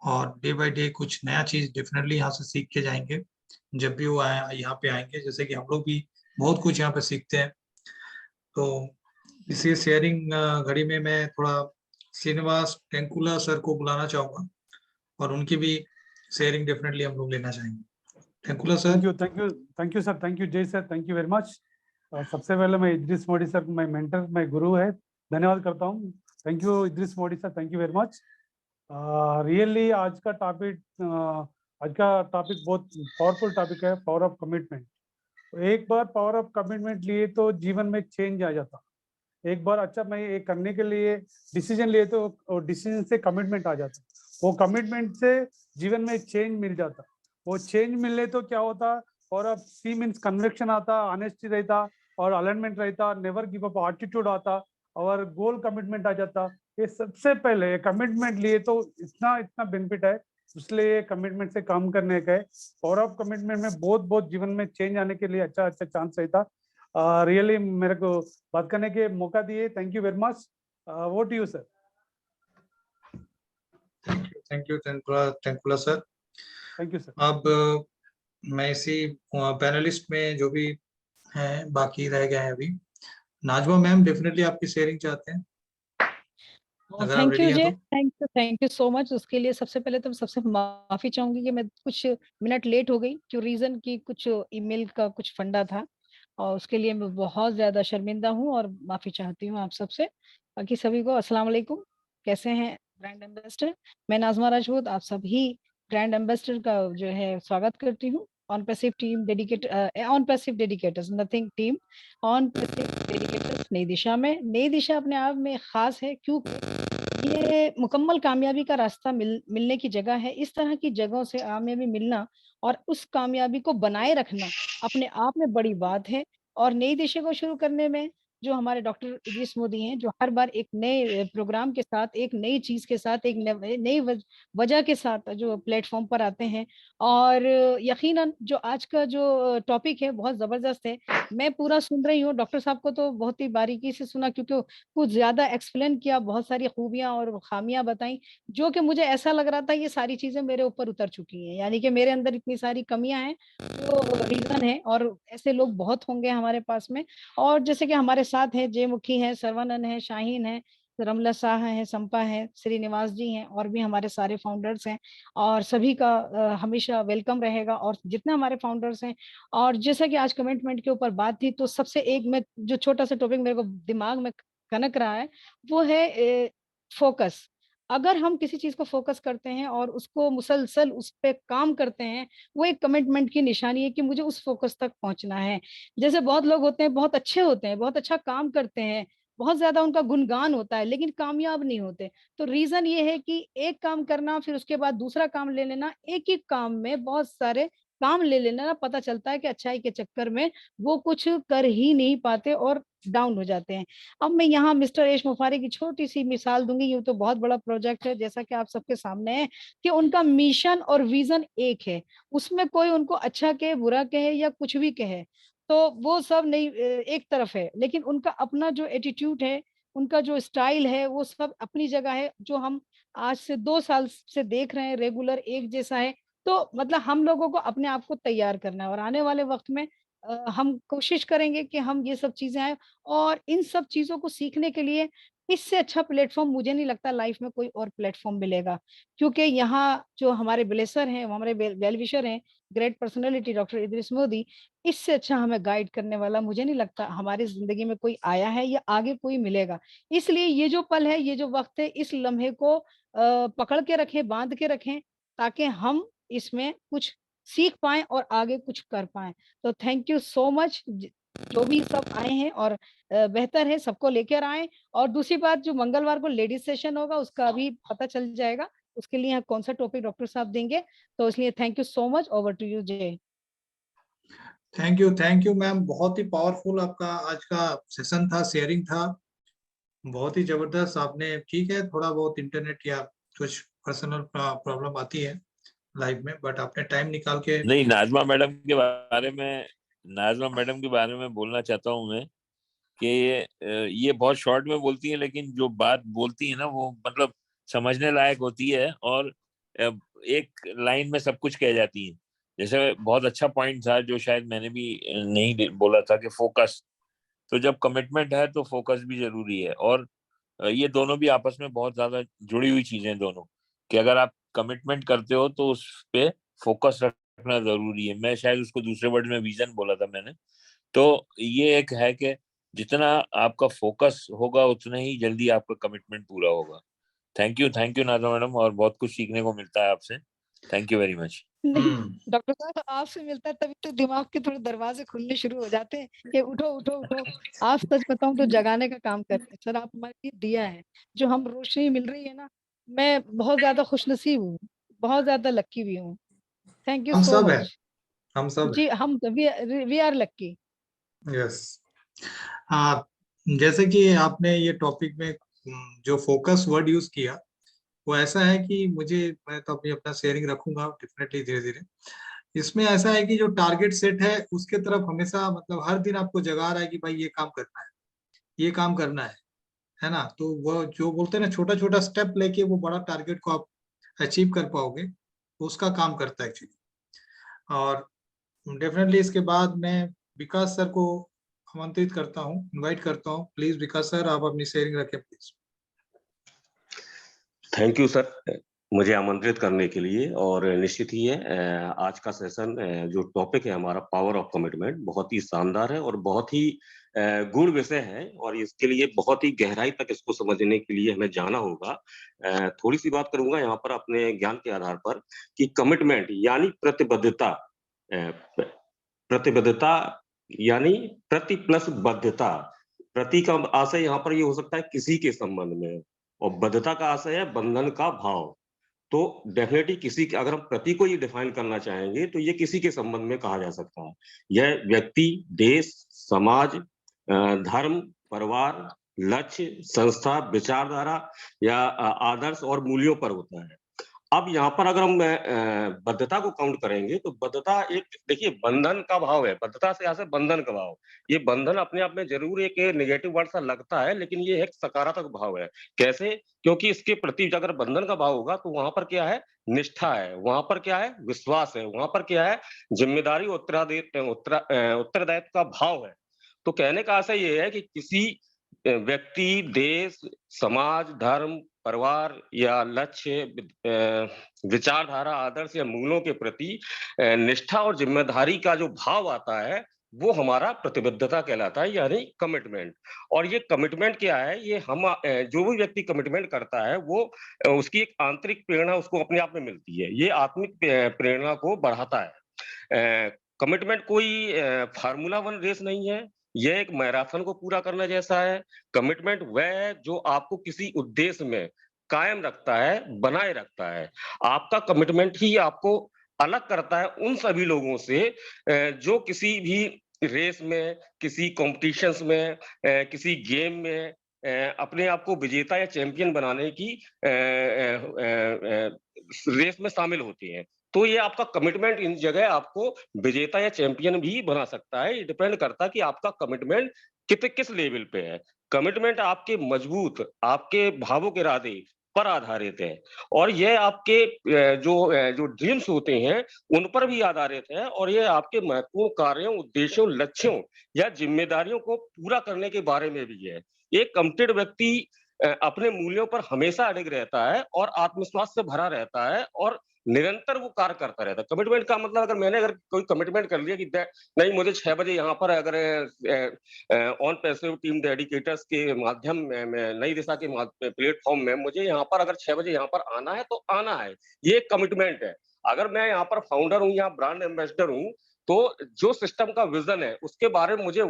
और डे बाय डे कुछ नया चीज डेफिनेटली यहाँ से सीख के जाएंगे जब भी वो यहाँ पे आएंगे, जैसे कि हम लोग भी बहुत कुछ यहाँ पे सीखते हैं। तो इसी शेयरिंग घड़ी में मैं थोड़ा श्रीनिवास टेंकुला सर को बुलाना चाहूंगा और उनकी भी शेयरिंग डेफिनेटली हम लोग लेना चाहेंगे। Tenkula sir. Thank you sir, thank you Jai sir, thank you very much. सबसे पहले मैं इद्रिस मोदी सर, मैं मेंटर, मैं गुरु है, धन्यवाद करता हूँ। Thank you Idris Modi sir, thank you very much. Really आज का टॉपिक बहुत पावरफुल टॉपिक है, पावर ऑफ कमिटमेंट। एक बार पावर ऑफ कमिटमेंट लिए तो जीवन में चेंज आ जाता। एक बार अच्छा मैं ये करने के लिए डिसीजन लिए तो डिसीजन से कमिटमेंट आ जाता, वो कमिटमेंट से जीवन में चेंज मिल जाता। वो चेंज मिलने तो क्या होता, और अब सी मीन्स कन्विक्शन आता, ऑनेस्टी रहता और अलाइनमेंट रहता, नेवर गिव अप एटीट्यूड आता और गोल कमिटमेंट आ जाता। ये सबसे पहले कमिटमेंट लिए तो इतना बेनिफिट है, इसलिए कमिटमेंट से काम करने का है। पावर ऑफ कमिटमेंट में बहुत जीवन में चेंज आने के लिए अच्छा चांस रहता। रियली मेरे को बात करने के मौका दिए, थैंक यू वेरी मच। वो to you sir. Thank you Tenkula sir. Thank you sir. अब मैं इसी पैनलिस्ट में जो भी हैं बाकी रह गए हैं अभी, नाजमा मैम डेफिनेटली आपकी शेयरिंग चाहते हैं। अगर आप थैंक रेडी यू हैं जय, तो। Thank you so much. उसके लिए सबसे पहले तो सबसे माफी चाहूंगी कि मैं कुछ मिनट लेट हो गई, क्यों रीजन की कुछ ईमेल का कुछ फंडा था, और उसके लिए मैं बहुत ज्यादा शर्मिंदा हूँ और माफी चाहती हूँ आप सबसे। बाकी सभी को अस्सलाम वालेकुम, कैसे हैं ब्रांड एम्बेसडर? मैं नाजमा राजपूत आप सभी ब्रांड एम्बेसडर का जो है स्वागत करती हूँ। On passive team dedicated, on passive dedicators, nothing team, on passive dedicators नई दिशा में। नई दिशा अपने आप में खास है क्योंकि ये मुकम्मल कामयाबी का रास्ता मिलने की जगह है। इस तरह की जगहों से कामयाबी मिलना और उस कामयाबी को बनाए रखना अपने आप में बड़ी बात है। और नई दिशा को शुरू करने में जो हमारे डॉक्टर इदरीस मोदी हैं, जो हर बार एक नए प्रोग्राम के साथ, एक नई चीज के साथ, एक नई वजह के साथ जो प्लेटफॉर्म पर आते हैं। और यकीनन जो आज का जो टॉपिक है बहुत जबरदस्त है। मैं पूरा सुन रही हूँ, डॉक्टर साहब को तो बहुत ही बारीकी से सुना क्योंकि कुछ ज्यादा एक्सप्लेन किया, बहुत सारी खूबियां और खामियां बताई, जो कि मुझे ऐसा लग रहा था ये सारी चीजें मेरे ऊपर उतर चुकी हैं, यानी कि मेरे अंदर इतनी सारी कमियां हैं जो रीजन है। और ऐसे लोग बहुत होंगे हमारे पास में। और जैसे कि हमारे साथ हैं जय मुखी हैं, सर्वानंद है, शाहीन है, रमला शाह है, संपा है, श्रीनिवास जी हैं, और भी हमारे सारे फाउंडर्स हैं। और सभी का हमेशा वेलकम रहेगा, और जितने हमारे फाउंडर्स हैं। और जैसा कि आज कमिटमेंट के ऊपर बात थी, तो सबसे एक में जो छोटा सा टॉपिक मेरे को दिमाग में कनक रहा है वो है फोकस। अगर हम किसी चीज को फोकस करते हैं और उसको मुसलसल उस पे काम करते हैं, वो एक कमिटमेंट की निशानी है कि मुझे उस फोकस तक पहुंचना है। जैसे बहुत लोग होते हैं, बहुत अच्छे होते हैं, बहुत अच्छा काम करते हैं, बहुत ज्यादा उनका गुणगान होता है, लेकिन कामयाब नहीं होते। तो रीजन ये है कि एक काम करना फिर उसके बाद दूसरा काम ले लेना, एक ही काम में बहुत सारे काम ले लेना ना, पता चलता है कि अच्छाई के चक्कर में वो कुछ कर ही नहीं पाते और डाउन हो जाते हैं। अब मैं यहाँ मिस्टर एश मुफारी की छोटी सी मिसाल दूंगी। ये तो बहुत बड़ा प्रोजेक्ट है, जैसा कि आप सबके सामने है कि उनका मिशन और विजन एक है। उसमें कोई उनको अच्छा कहे, बुरा कहे या कुछ भी कहे, तो वो सब नहीं, एक तरफ है। लेकिन उनका अपना जो एटीट्यूड है, उनका जो स्टाइल है, वो सब अपनी जगह है, जो हम आज से 2 साल से देख रहे हैं रेगुलर एक जैसा है। तो मतलब हम लोगों को अपने आप को तैयार करना है, और आने वाले वक्त में हम कोशिश करेंगे कि हम ये सब चीजें आए। और इन सब चीजों को सीखने के लिए इससे अच्छा प्लेटफॉर्म मुझे नहीं लगता लाइफ में कोई और प्लेटफॉर्म मिलेगा। क्योंकि यहाँ जो हमारे ब्लेसर हैं, हमारे वेल विशर हैं, great personality doctor Idris Modi, इससे अच्छा हमें गाइड करने वाला मुझे नहीं लगता हमारी जिंदगी में कोई आया है या आगे कोई मिलेगा। इसलिए ये जो पल है, ये जो वक्त है, इस लम्हे को पकड़ के रखें, बांध के रखें, ताकि हम इसमें कुछ सीख पाएं और आगे कुछ कर पाएं। तो थैंक यू सो मच जो भी सब आए हैं, और बेहतर है सबको लेकर आए। और दूसरी बात, जो मंगलवार को लेडीज सेशन होगा उसका भी पता चल जाएगा, उसके लिए कौन सा टॉपिक डॉक्टर साहब देंगे। तो इसलिए thank you so much. Over to you Jay. Thank you ma'am, बहुत ही पावरफुल आपका आज का सेशन था, शेयरिंग था, बहुत ही जबरदस्त आपने। ठीक है, थोड़ा बहुत इंटरनेट या कुछ पर्सनल प्रॉब्लम आती है लाइफ में, बट आपने टाइम निकाल के। नहीं, नाजमा मैडम के बारे में बोलना चाहता हूँ मैं कि ये बहुत शॉर्ट में बोलती है, लेकिन जो बात बोलती है ना वो मतलब समझने लायक होती है, और एक लाइन में सब कुछ कह जाती है। जैसे बहुत अच्छा पॉइंट था जो शायद मैंने भी नहीं बोला था कि फोकस। तो जब कमिटमेंट है तो फोकस भी जरूरी है, और ये दोनों भी आपस में बहुत ज्यादा जुड़ी हुई चीजें हैं दोनों, कि अगर आप कमिटमेंट करते हो तो उस पे फोकस रखना जरूरी है। मैं शायद उसको दूसरे वर्ड में विजन बोला था मैंने। तो ये एक है कि जितना आपका फोकस होगा उतना ही जल्दी आपका कमिटमेंट पूरा होगा। थैंक यू नाज़ा मैडम, और बहुत कुछ सीखने को मिलता है आपसे। Thank you very much. नहीं डॉक्टर साहब, आपसे मिलता है तभी तो दिमाग के थोड़े दरवाजे खुलने शुरू हो जाते हैं कि उठो उठो उठो। आप सच बताऊं तो जगाने का काम करते हैं सर। आप हमारे लिए दिया है, जो हम रोशनी मिल रही है ना, मैं बहुत ज्यादा खुशनसीब हूँ, बहुत ज्यादा लक्की भी हूँ। थैंक यू हम सो सब है, मच हम सब जी। हम वी आर लक्की। है। यस। हाँ, जैसे कि आपने ये टॉपिक में जो फोकस वर्ड यूज किया, वो ऐसा है कि मैं तो अभी अपना शेयरिंग रखूंगा डेफिनेटली धीरे धीरे। इसमें ऐसा है कि जो टारगेट सेट है उसके तरफ हमेशा, मतलब हर दिन आपको जगा रहा है कि भाई ये काम करना है, ये काम करना है ना। तो वो जो बोलते हैं ना, छोटा छोटा स्टेप लेके वो बड़ा टारगेट को आप अचीव कर पाओगे, तो उसका काम करता है एक्चुअली। और डेफिनेटली इसके बाद मैं विकास सर को आमंत्रित करता हूँ, इनवाइट करता हूँ। प्लीज विकास सर, आप अपनी शेयरिंग रखें प्लीज। थैंक यू सर, मुझे आमंत्रित करने के लिए। और निश्चित ही है आज का सेशन जो टॉपिक है हमारा पावर ऑफ कमिटमेंट बहुत ही शानदार है और बहुत ही गूढ़ विषय है, और इसके लिए बहुत ही गहराई तक इसको समझने के लिए हमें जाना होगा। थोड़ी सी बात करूंगा यहाँ पर अपने ज्ञान के आधार पर कि कमिटमेंट यानी प्रतिबद्धता, प्रतिबद्धता यानी प्रति प्लस बद्धता। प्रति का आशय यहाँ पर ये हो सकता है किसी के संबंध में, और बद्धता का आशय है बंधन का भाव। तो डेफिनेटली किसी के, अगर हम प्रति को ये डिफाइन करना चाहेंगे तो ये किसी के संबंध में कहा जा सकता है। यह व्यक्ति, देश, समाज, धर्म, परिवार, लक्ष्य, संस्था, विचारधारा या आदर्श और मूल्यों पर होता है। अब यहाँ पर अगर हम बद्धता को काउंट करेंगे तो बद्धता एक, देखिए, बंधन का भाव है। बद्धता से यहाँ से बंधन का भाव, ये बंधन अपने आप में जरूर एक नेगेटिव वर्ड सा लगता है, लेकिन ये एक सकारात्मक भाव है। कैसे? क्योंकि इसके प्रति अगर बंधन का भाव होगा तो वहां पर क्या है? निष्ठा है, वहां पर क्या है? विश्वास है, वहां पर क्या है? जिम्मेदारी, उत्तरदायित्व का भाव है। तो कहने का आशय ये है कि किसी व्यक्ति, देश, समाज, धर्म, परिवार या लक्ष्य, विचारधारा, आदर्श या मूल्यों के प्रति निष्ठा और जिम्मेदारी का जो भाव आता है वो हमारा प्रतिबद्धता कहलाता है, यानी कमिटमेंट। और ये कमिटमेंट क्या है? ये हम जो भी व्यक्ति कमिटमेंट करता है वो उसकी एक आंतरिक प्रेरणा उसको अपने आप में मिलती है, ये आत्मिक प्रेरणा को बढ़ाता है। कमिटमेंट कोई फार्मूला वन रेस नहीं है, यह एक मैराथन को पूरा करना जैसा है। कमिटमेंट वह है जो आपको किसी उद्देश्य में कायम रखता है, बनाए रखता है। आपका कमिटमेंट ही आपको अलग करता है उन सभी लोगों से जो किसी भी रेस में, किसी कॉम्पिटिशन्स में, किसी गेम में अपने आप को विजेता या चैंपियन बनाने की रेस में शामिल होते हैं। तो ये आपका कमिटमेंट इन जगह आपको विजेता या चैंपियन भी बना सकता है। ये डिपेंड करता है कि आपका कमिटमेंट किस लेवल पे है। कमिटमेंट आपके मजबूत, आपके भावों के इरादे पर आधारित है, और यह आपके जो ड्रीम्स होते हैं उन पर भी आधारित है, और यह आपके महत्वपूर्ण कार्यों, उद्देश्यों, लक्ष्यों या जिम्मेदारियों को पूरा करने के बारे में भी है। एक कमिटेड व्यक्ति अपने मूल्यों पर हमेशा अडिग रहता है और आत्मविश्वास से भरा रहता है और निरंतर वो कार्य करता रहता है। कमिटमेंट का मतलब, अगर कोई कमिटमेंट कर लिया कि नहीं, मुझे 6 बजे यहाँ पर अगर ऑन पैसिव टीम डेडिकेटर्स के माध्यम में नई दिशा के प्लेटफॉर्म में मुझे यहाँ पर अगर 6 बजे यहाँ पर आना है तो आना है, ये एक कमिटमेंट है। अगर मैं यहाँ पर फाउंडर हूँ या ब्रांड एम्बेसडर हूँ तो जो सिस्टम का विजन है उसके बारे में मुझे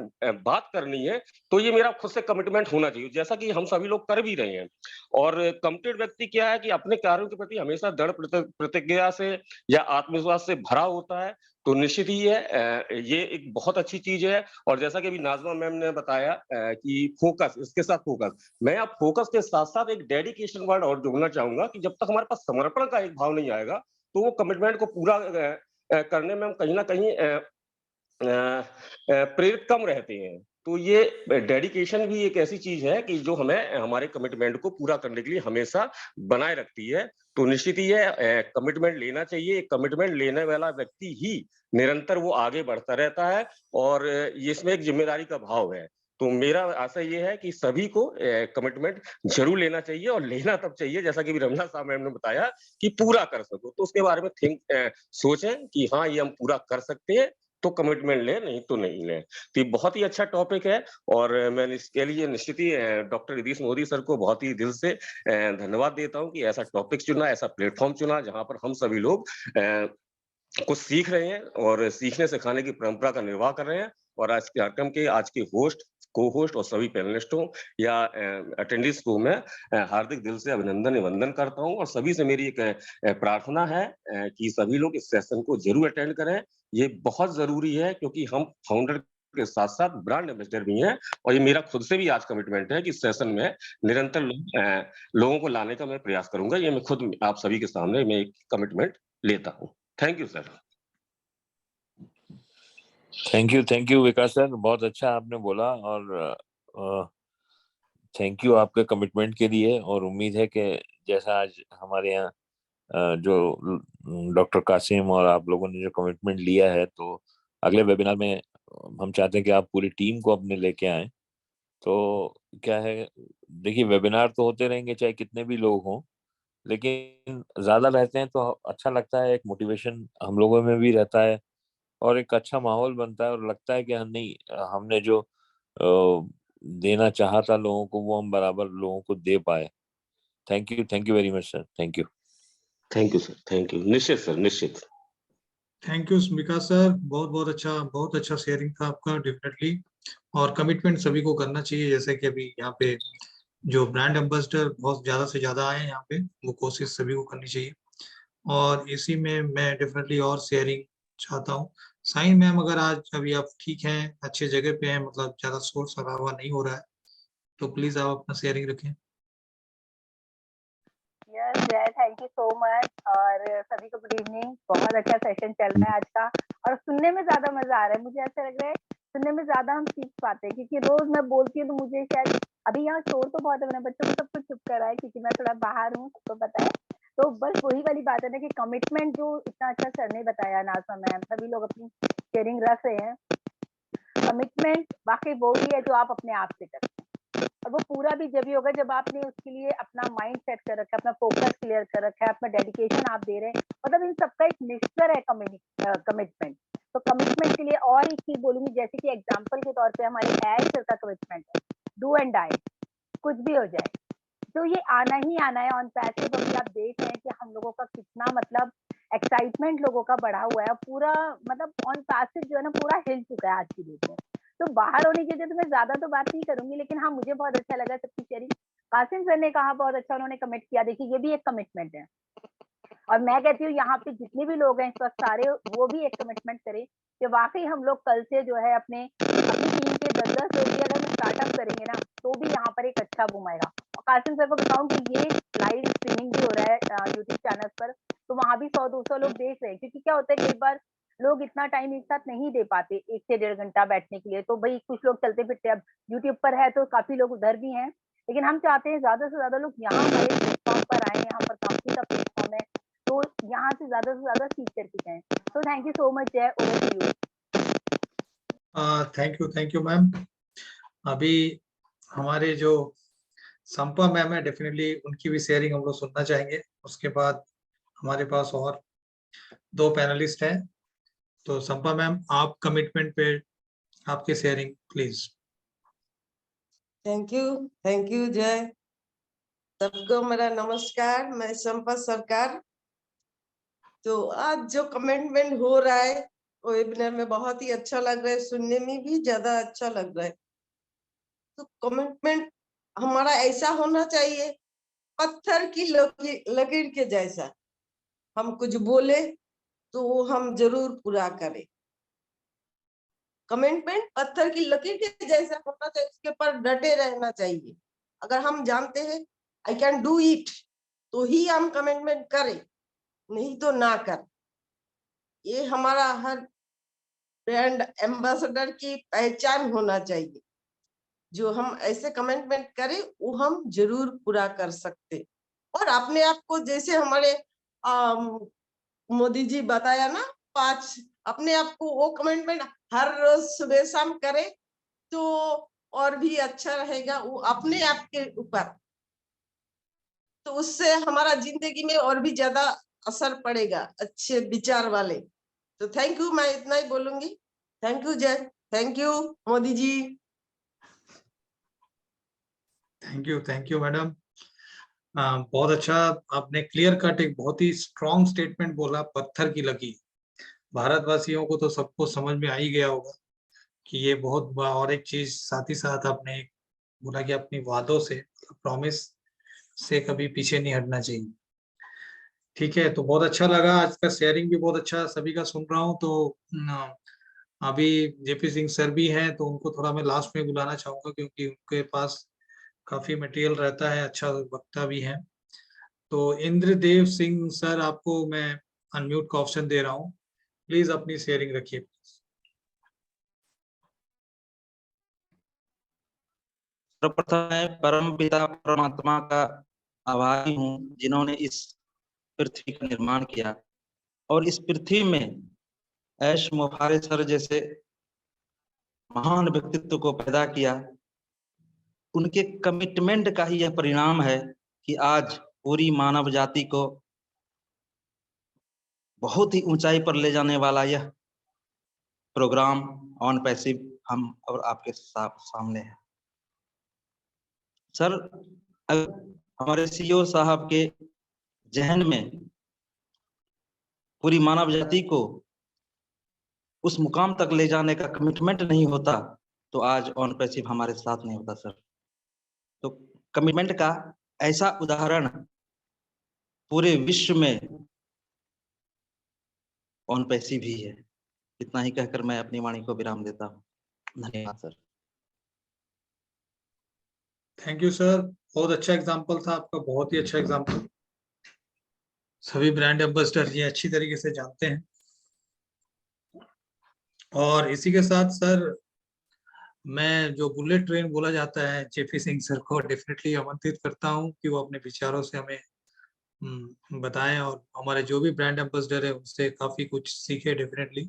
बात करनी है, तो ये मेरा खुद से कमिटमेंट होना चाहिए, जैसा कि हम सभी लोग कर भी रहे हैं। और कमिटेड व्यक्ति क्या है कि अपने कार्यों के प्रति हमेशा दृढ़ प्रतिज्ञा से या आत्मविश्वास से भरा होता है। तो निश्चित ही है ये एक बहुत अच्छी चीज है। और जैसा कि अभी नाज़मा मैम ने बताया कि फोकस, इसके साथ फोकस, मैं अब फोकस के साथ साथ एक डेडिकेशन वर्ड और जोड़ना चाहूंगा कि जब तक हमारे पास समर्पण का एक भाव नहीं आएगा तो वो कमिटमेंट को पूरा करने में हम कहीं ना कहीं प्रेरित कम रहते हैं। तो ये डेडिकेशन भी एक ऐसी चीज है कि जो हमें हमारे कमिटमेंट को पूरा करने के लिए हमेशा बनाए रखती है। तो निश्चित ही है कमिटमेंट लेना चाहिए। कमिटमेंट लेने वाला व्यक्ति ही निरंतर वो आगे बढ़ता रहता है और इसमें एक जिम्मेदारी का भाव है। तो मेरा आशा ये है कि सभी को कमिटमेंट जरूर लेना चाहिए, और लेना तब चाहिए जैसा कि रमना साहब मैम ने बताया कि पूरा कर सको, तो उसके बारे में सोचें कि हाँ ये हम पूरा कर सकते हैं तो कमिटमेंट लें, नहीं तो नहीं लें। तो ये बहुत ही अच्छा टॉपिक है और मैं इसके लिए निश्चित ही डॉक्टर इदरीस मोदी सर को बहुत ही दिल से धन्यवाद देता हूँ कि ऐसा टॉपिक चुना, ऐसा प्लेटफॉर्म चुना जहाँ पर हम सभी लोग कुछ सीख रहे हैं और सीखने सिखाने की परंपरा का निर्वाह कर रहे हैं। और आज के कार्यक्रम के आज के होस्ट, को होस्ट और सभी पैनलिस्टों या अटेंडेंट्स को मैं हार्दिक दिल से अभिनंदन वंदन करता हूं। और सभी से मेरी एक प्रार्थना है कि सभी लोग इस सेशन को जरूर अटेंड करें। ये बहुत जरूरी है क्योंकि हम फाउंडर के साथ साथ ब्रांड एम्बेसडर भी हैं, और ये मेरा खुद से भी आज कमिटमेंट है कि इस सेशन में निरंतर लोगों को लाने का मैं प्रयास करूंगा। ये मैं खुद आप सभी के सामने मैं एक कमिटमेंट लेता हूँ। Thank you sir. Thank you Vikas sir, बहुत अच्छा आपने बोला और थैंक यू आपके कमिटमेंट के लिए। और उम्मीद है कि जैसा आज हमारे यहाँ जो डॉक्टर कासिम और आप लोगों ने जो कमिटमेंट लिया है, तो अगले वेबिनार में हम चाहते हैं कि आप पूरी टीम को अपने लेके आएं। तो क्या है, देखिए वेबिनार तो होते रहेंगे चाहे कितने भी लोग हों, लेकिन ज्यादा रहते हैं तो अच्छा लगता है, एक मोटिवेशन हम लोगों में भी रहता है और एक अच्छा माहौल बनता है और लगता है कि नहीं, हमने जो देना चाहा था लोगों को वो हम बराबर लोगों को दे पाए। Thank you very much sir, thank you. Thank you sir, thank you. निश्चित सर, निश्चित। थैंक यू स्मिका सर, बहुत अच्छा शेयरिंग था आपका डेफिनेटली। और कमिटमेंट सभी को करना चाहिए, जैसे कि अभी यहाँ पे जो ब्रांड एम्बेसडर बहुत ज्यादा से ज्यादा आए हैं यहाँ पे, वो कोशिश सभी को करनी चाहिए। और इसी में मैं डेफिनेटली और शेयरिंग चाहता हूँ। साइन मैम, अगर आज अभी आप ठीक हैं, अच्छे जगह पे हैं, मतलब ज्यादा शोर शराबा नहीं हो रहा है, तो प्लीज आप अपना शेयरिंग रखें। यस जय, थैंक यू सो मच। और सभी को गुड इवनिंग। बहुत अच्छा सेशन चल रहा है आज का, और सुनने में ज्यादा मजा आ रहा है। मुझे ऐसा लग रहा है सुनने में ज्यादा हम सीख पाते हैं, क्योंकि रोज मैं बोलती हूँ तो मुझे शायद अभी यहाँ शोर तो बहुत है, मैंने बच्चों को सब कुछ चुप करा है क्योंकि मैं थोड़ा बाहर हूँ, सबको पता है। तो बस वही वाली बात है ना कि कमिटमेंट जो इतना अच्छा सर ने बताया, नाज़मा मैम, सभी लोग अपनी शेयरिंग रख रहे हैं। कमिटमेंट वाकई वो ही है जो आप अपने आप से करते हैं, और वो पूरा भी जब ही होगा जब आपने उसके लिए अपना माइंड सेट कर रखा है, अपना फोकस क्लियर कर रखा है, अपना डेडिकेशन आप दे रहे हैं। मतलब इन सबका एक मिक्सचर है कमिटमेंट। तो कमिटमेंट के लिए और एक चीज बोलूंगी, जैसे कि एग्जांपल के तौर पे हमारे एड सर का कमिटमेंट है, डू एंड डाई, कुछ भी हो जाए तो ये आना ही आना है ऑन पैसिव। अभी आप देख रहे हैं कि हम लोगों का कितना मतलब एक्साइटमेंट लोगों का बढ़ा हुआ है, पूरा मतलब ऑन पैसिव जो है ना पूरा हिल चुका है आज की डेट में। तो बाहर होने की वजह से मैं ज्यादा तो बात नहीं करूंगी, लेकिन हाँ मुझे बहुत अच्छा लगा सबकी शेयरिंग। कासिम सर ने कहा बहुत अच्छा, उन्होंने कमिट किया। देखिए ये भी एक कमिटमेंट है, और मैं कहती हूँ यहाँ पे जितने भी लोग हैं इस वक्त सारे, वो भी एक कमिटमेंट करें कि वाकई हम लोग कल से जो है अपनी टीम के 10-10 लोग भी अगर स्टार्टअप करेंगे ना, तो भी यहाँ पर एक अच्छा बूम आएगा। और कासिम सर को बताऊं कि ये लाइव स्ट्रीमिंग भी हो रहा है यूट्यूब चैनल पर, तो वहां भी 100-200 लोग देख रहे हैं। क्योंकि क्या होता है कई बार लोग इतना टाइम एक साथ नहीं दे पाते 1 से 1.5 घंटा बैठने के लिए, तो भाई कुछ लोग चलते फिरते, अब यूट्यूब पर है तो काफी लोग उधर भी हैं, लेकिन हम चाहते हैं ज्यादा से ज्यादा लोग यहाँ हमारे प्लेटफॉर्म पर आए। यहाँ पर काफी का प्लेटफॉर्म है, तो यहाँ से ज्यादा सीख करके जाएं। तो thank you so much Jay, over to you. Thank you ma'am. अभी हमारे जो संपा मैम है, डेफिनेटली उनकी भी शेयरिंग हम लोग सुनना चाहेंगे। उसके बाद हमारे पास और 2 पैनलिस्ट हैं। तो संपा मैम, आप कमिटमेंट पे आपकी शेयरिंग प्लीज। थैंक यू जय। सबको मेरा नमस्कार, मैं संपा सरकार। तो आज जो कमिटमेंट हो रहा है वो वेबिनार में बहुत ही अच्छा लग रहा है, सुनने में भी ज्यादा अच्छा लग रहा है। तो कमिटमेंट हमारा ऐसा होना चाहिए, पत्थर की लकीर के जैसा। हम कुछ बोले तो वो हम जरूर पूरा करें। कमिटमेंट पत्थर की लकीर के जैसा होना चाहिए, उसके ऊपर डटे रहना चाहिए। अगर हम जानते हैं आई कैन डू इट, तो ही हम कमिटमेंट करें, नहीं तो ना कर। ये हमारा हर ब्रांड एम्बेसडर की पहचान होना चाहिए। जो हम ऐसे कमिटमेंट करें वो हम जरूर पूरा कर सकते। और अपने आप को, जैसे हमारे मोदी जी बताया ना 5, अपने आप को वो कमिटमेंट हर रोज सुबह शाम करे तो और भी अच्छा रहेगा वो अपने आप के ऊपर। तो उससे हमारा जिंदगी में और भी ज्यादा असर पड़ेगा अच्छे विचार वाले। तो थैंक यू, मैं इतना ही बोलूंगी। Thank you Jay, thank you Modi ji. Thank you madam. बहुत अच्छा, आपने क्लियर कट एक बहुत ही स्ट्रॉन्ग स्टेटमेंट बोला, पत्थर की लकीर। भारतवासियों को तो सबको समझ में आ ही गया होगा कि ये बहुत बड़ा। और एक चीज साथ ही साथ आपने बोला कि अपनी वादों से, प्रॉमिस से कभी पीछे नहीं हटना चाहिए। ठीक है, तो बहुत अच्छा लगा, आज का शेयरिंग भी बहुत अच्छा सभी का सुन रहा हूँ। तो अभी जेपी सिंह सर भी हैं, तो उनको थोड़ा मैं लास्ट में बुलाना चाहूंगा क्योंकि उनके पास काफी मटेरियल रहता है, अच्छा वक्ता भी है। तो इंद्रदेव सिंह सर, आपको मैं अनम्यूट का ऑप्शन दे रहा हूँ, प्लीज अपनी शेयरिंग रखिए। सर्वप्रथम मैं परम पिता परमात्मा का आभारी हूँ जिन्होंने इस पृथ्वी का निर्माण किया और इस पृथ्वी में ऐश मुफारे सर जैसे महान व्यक्तित्व को पैदा किया। उनके कमिटमेंट का ही यह परिणाम है कि आज पूरी मानव जाति को बहुत ही ऊंचाई पर ले जाने वाला यह प्रोग्राम ऑन पैसिव हम और आपके सामने है। सर, हमारे सीईओ साहब के जहन में पूरी मानव जाति को उस मुकाम तक ले जाने का कमिटमेंट नहीं होता तो आज ऑन पैसिव हमारे साथ नहीं होता सर। तो कमिटमेंट का ऐसा उदाहरण पूरे विश्व में ऑन पैसिव ही है। इतना ही कहकर मैं अपनी वाणी को विराम देता हूँ। धन्यवाद सर। थैंक यू सर, बहुत अच्छा एग्जाम्पल था आपका, बहुत ही अच्छा एग्जाम्पल। सभी ब्रांड एम्बेसडर ये अच्छी तरीके से जानते हैं। और इसी के साथ सर, मैं जो बुलेट ट्रेन बोला जाता है जेपी सिंह सर को डेफिनेटली आमंत्रित करता हूं कि वो अपने विचारों से हमें बताएं और हमारे जो भी ब्रांड एम्बेसडर है उससे काफी कुछ सीखे डेफिनेटली।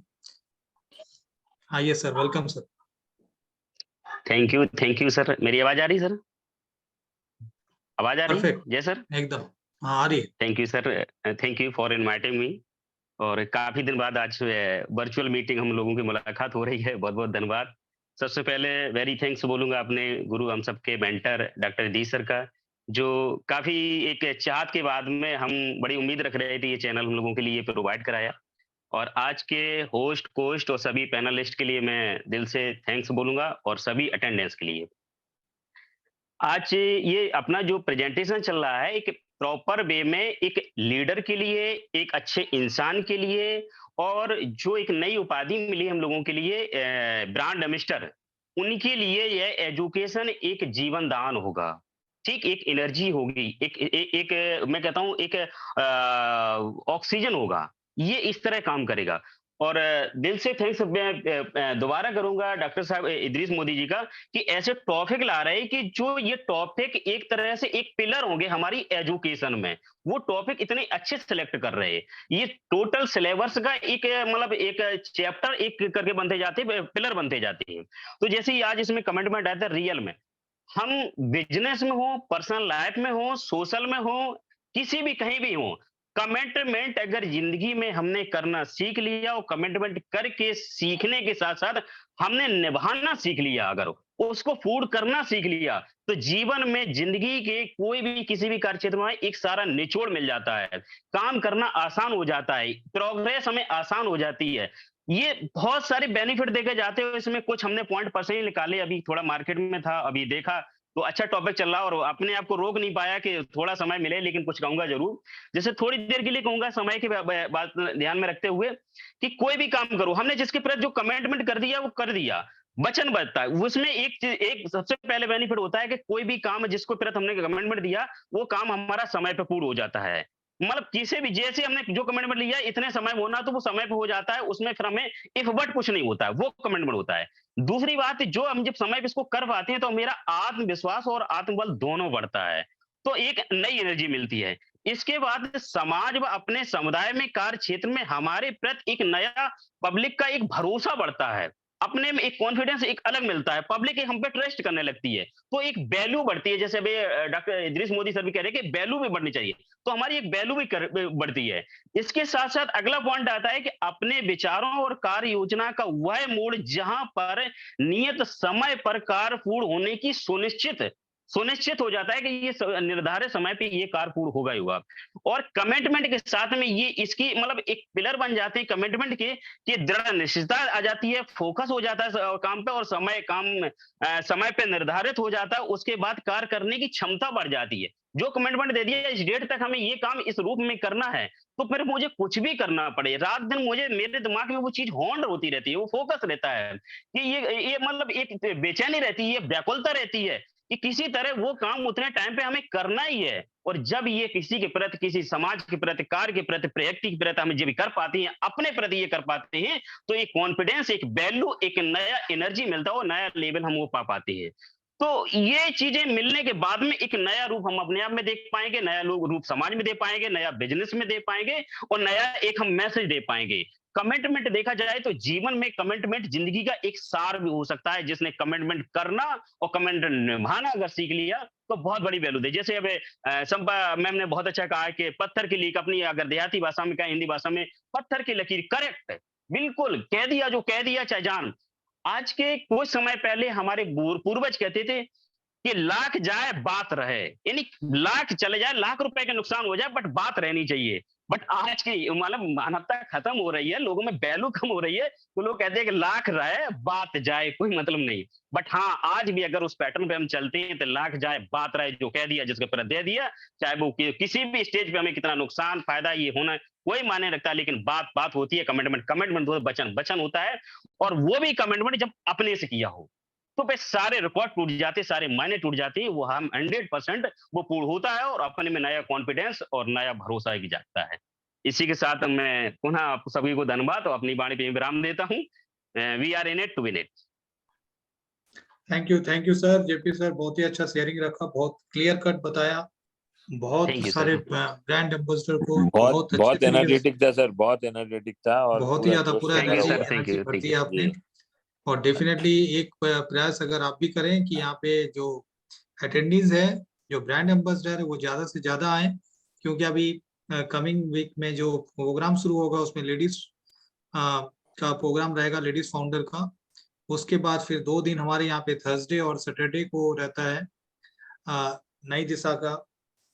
आइए sir, welcome sir. Thank you sir. मेरी आवाज आ रही सर? आवाज आ रही है? जय सर। एकदम हाँ आ रही है। Thank you sir, thank you for inviting me. और काफी दिन बाद आज वर्चुअल मीटिंग हम लोगों की मुलाकात हो रही है, बहुत बहुत धन्यवाद। सबसे पहले वेरी थैंक्स बोलूंगा अपने गुरु हम सबके मेंटर डॉक्टर जगदीश सर का, जो काफी एक चाहत के बाद में हम बड़ी उम्मीद रख रहे थे ये चैनल हम लोगों के लिए प्रोवाइड कराया। और आज के होस्ट कोस्ट और सभी पैनलिस्ट के लिए मैं दिल से थैंक्स बोलूंगा और सभी अटेंडेंस के लिए। आज ये अपना जो प्रेजेंटेशन चल रहा है एक प्रॉपर वे में एक लीडर के लिए, एक अच्छे इंसान के लिए, और जो एक नई उपाधि मिली हम लोगों के लिए ब्रांड एम्बेसडर, उनके लिए यह एजुकेशन एक जीवन दान होगा। ठीक, एक एनर्जी होगी, एक मैं कहता हूँ एक ऑक्सीजन होगा, ये इस तरह काम करेगा। और दिल से थैंक्स मैं दोबारा करूंगा डॉक्टर साहब इदरीस मोदी जी का कि ऐसे टॉपिक ला रहे हैं कि जो ये टॉपिक एक तरह से एक पिलर होंगे हमारी एजुकेशन में, वो टॉपिक इतने अच्छे सेलेक्ट कर रहे हैं। ये टोटल सिलेबस का एक मतलब एक चैप्टर एक करके बनते जाते हैं, पिलर बनते जाते हैं। तो जैसे ही आज इसमें कमेंटमेंट आया था, रियल में हम बिजनेस में हो, पर्सनल लाइफ में हो, सोशल में हो, किसी भी कहीं भी हो, कमिटमेंट अगर जिंदगी में हमने करना सीख लिया और कमिटमेंट करके सीखने के साथ साथ हमने निभाना सीख लिया, अगर उसको पूर्ण करना सीख लिया, तो जीवन में जिंदगी के कोई भी किसी भी कार्य क्षेत्र में एक सारा निचोड़ मिल जाता है, काम करना आसान हो जाता है, प्रोग्रेस हमें आसान हो जाती है। ये बहुत सारे बेनिफिट देखे जाते हैं। इसमें कुछ हमने पॉइंट पर्सनली निकाले, अभी थोड़ा मार्केट में था, अभी देखा तो अच्छा टॉपिक चल रहा और अपने आप को रोक नहीं पाया कि थोड़ा समय मिले, लेकिन कुछ कहूंगा जरूर। जैसे थोड़ी देर के लिए कहूंगा समय की बात ध्यान में रखते हुए कि कोई भी काम करो, हमने जिसके प्रति जो कमिटमेंट कर दिया वो कर दिया, वचन बचता है। उसमें एक सबसे पहले बेनिफिट होता है कि कोई भी काम जिसको प्रति हमने कमिटमेंट दिया वो काम हमारा समय पे पूर्ण हो जाता है। मतलब किसी भी जैसे हमने जो कमिटमेंट लिया इतने समय में होना, तो वो समय पे हो जाता है, उसमें फिर हमें इफ बट कुछ नहीं होता है, वो कमिटमेंट होता है। दूसरी बात, जो हम जब समय पे इसको कर पाते हैं तो मेरा आत्मविश्वास और आत्मबल दोनों बढ़ता है, तो एक नई एनर्जी मिलती है। इसके बाद समाज व अपने समुदाय में, कार्य क्षेत्र में हमारे प्रति एक नया पब्लिक का एक भरोसा बढ़ता है, अपने में एक कॉन्फिडेंस एक अलग मिलता है, पब्लिक हम पे ट्रस्ट करने लगती है, तो एक वैल्यू बढ़ती है। जैसे अभी डॉक्टर इदरीस मोदी सर भी कह रहे हैं कि वैल्यू भी बढ़नी चाहिए, तो हमारी एक वैल्यू भी बढ़ती है। इसके साथ साथ अगला पॉइंट आता है कि अपने विचारों और कार्य योजना का वह मोड़ जहां पर नियत समय पर कार्य पूर्ण होने की सुनिश्चित हो जाता है कि ये निर्धारित समय पे ये कार्य पूर्ण होगा ही होगा। और कमिटमेंट के साथ में ये इसकी मतलब एक पिलर बन जाते हैं कमिटमेंट के, कि दृढ़ निश्चितता आ जाती है, फोकस हो जाता है काम पे, और समय पे निर्धारित हो जाता है। उसके बाद कार्य करने की क्षमता बढ़ जाती है। जो कमिटमेंट दे दिया इस डेट तक हमें ये काम इस रूप में करना है, तो फिर मुझे कुछ भी करना पड़े, रात दिन मुझे मेरे दिमाग में वो चीज हॉन्ड होती रहती है, वो फोकस रहता है कि ये मतलब एक बेचैनी रहती है, व्याकुलता रहती है कि किसी तरह वो काम उतने टाइम पे हमें करना ही है। और जब ये किसी के प्रति, किसी समाज के प्रति, कार्य के प्रति, व्यक्ति के प्रति हम जब कर पाते हैं, अपने प्रति ये कर पाते हैं, तो एक कॉन्फिडेंस, एक वैल्यू, एक नया एनर्जी मिलता है, वो नया लेवल हम वो पा पाते हैं। तो ये चीजें मिलने के बाद में एक नया रूप हम अपने आप में देख पाएंगे, नया रूप समाज में दे पाएंगे, नया बिजनेस में दे पाएंगे, और नया एक हम मैसेज दे पाएंगे। कमिटमेंट देखा जाए तो जीवन में कमिटमेंट जिंदगी का एक सार भी हो सकता है, जिसने कमिटमेंट करना और कमिटमेंट निभाना अगर सीख लिया तो बहुत बड़ी वैल्यू दे। जैसे अब संपा मैम ने बहुत अच्छा कहा कि पत्थर की लीक, अपनी अगर देहाती भाषा में कहें, हिंदी भाषा में, पत्थर की लकीर, करेक्ट है, बिल्कुल कह दिया जो कह दिया चाहे जान। आज के कुछ समय पहले हमारे पूर्वज कहते थे कि लाख जाए बात रहे, यानी लाख चले जाए, लाख रुपए का नुकसान हो जाए, बट बात रहनी चाहिए। बट आज की मतलब मानवता खत्म हो रही है, लोगों में वैल्यू कम हो रही है, तो लोग कहते हैं कि लाख रहे बात जाए, कोई मतलब नहीं। बट हाँ, आज भी अगर उस पैटर्न पे हम चलते हैं तो लाख जाए बात रहे, जो कह दिया जिसके ऊपर दे दिया, चाहे वो किसी भी स्टेज पे हमें कितना नुकसान फायदा ये होना कोई मायने रखता है, लेकिन बात बात होती है। कमिटमेंट वचन होता है, और वो भी कमिटमेंट जब अपने से किया हो तो पे सारे रिकॉर्ड टूट जाते, सारे मायने टूट जाते हैं, वो हम 100% वो पूर्ण होता है और अपने में नया कॉन्फिडेंस और नया भरोसा की जाता है। इसी के साथ मैं पुनः आप सभी को धन्यवाद और अपनी वाणी पे विराम देता हूँ। We are in it to win it. Thank you sir. JP sir बहुत ही अच्छा शेयरिंग रखा, बहुत क्लियर कट बताया, बहुत सारे ब्रांड एम्बेसडर को बहुत एनर्जेटिक था सर, बहुत एनर्जेटिक था, और बहुत ही ज्यादा पूरा एनर्जी भर दी आपने। और डेफिनेटली एक प्रयास अगर आप भी करें कि यहाँ पे जो अटेंडीज है, जो ब्रांड एम्बेसडर है, वो ज्यादा से ज्यादा आए, क्योंकि अभी कमिंग वीक में जो प्रोग्राम शुरू होगा उसमें लेडीज का प्रोग्राम रहेगा, लेडीज फाउंडर का। उसके बाद फिर 2 दिन हमारे यहाँ पे थर्सडे और सैटरडे को रहता है नई दिशा का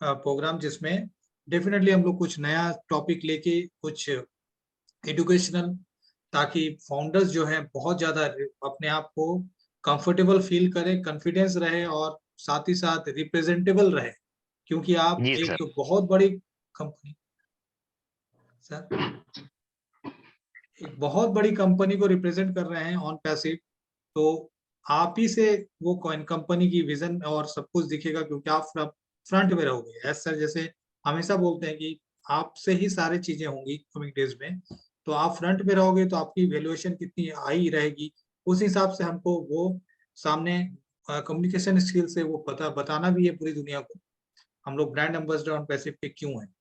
प्रोग्राम, जिसमें डेफिनेटली हम लोग कुछ नया टॉपिक लेके कुछ एजुकेशनल, ताकि फाउंडर्स जो है बहुत ज्यादा अपने आप को कंफर्टेबल फील करे, कॉन्फिडेंस रहे और साथ ही साथ रिप्रेजेंटेबल रहे, क्योंकि आप एक तो बहुत बड़ी कंपनी सर, एक बहुत बड़ी कंपनी को रिप्रेजेंट कर रहे हैं ऑन पैसिव, तो आप ही से वो कंपनी की विजन और सब कुछ दिखेगा, क्योंकि आप फ्रंट में रहोगे। एज सर जैसे हमेशा बोलते हैं कि आपसे ही सारी चीजें होंगी कमिंग डेज में, तो आप फ्रंट में रहोगे तो आपकी वैल्यूएशन कितनी हाई रहेगी, उस हिसाब से हमको वो सामने कम्युनिकेशन स्किल से वो बताना भी है पूरी दुनिया को, हम लोग ब्रांड एम्बेसडर ऑन पैसिव पे क्यों हैं।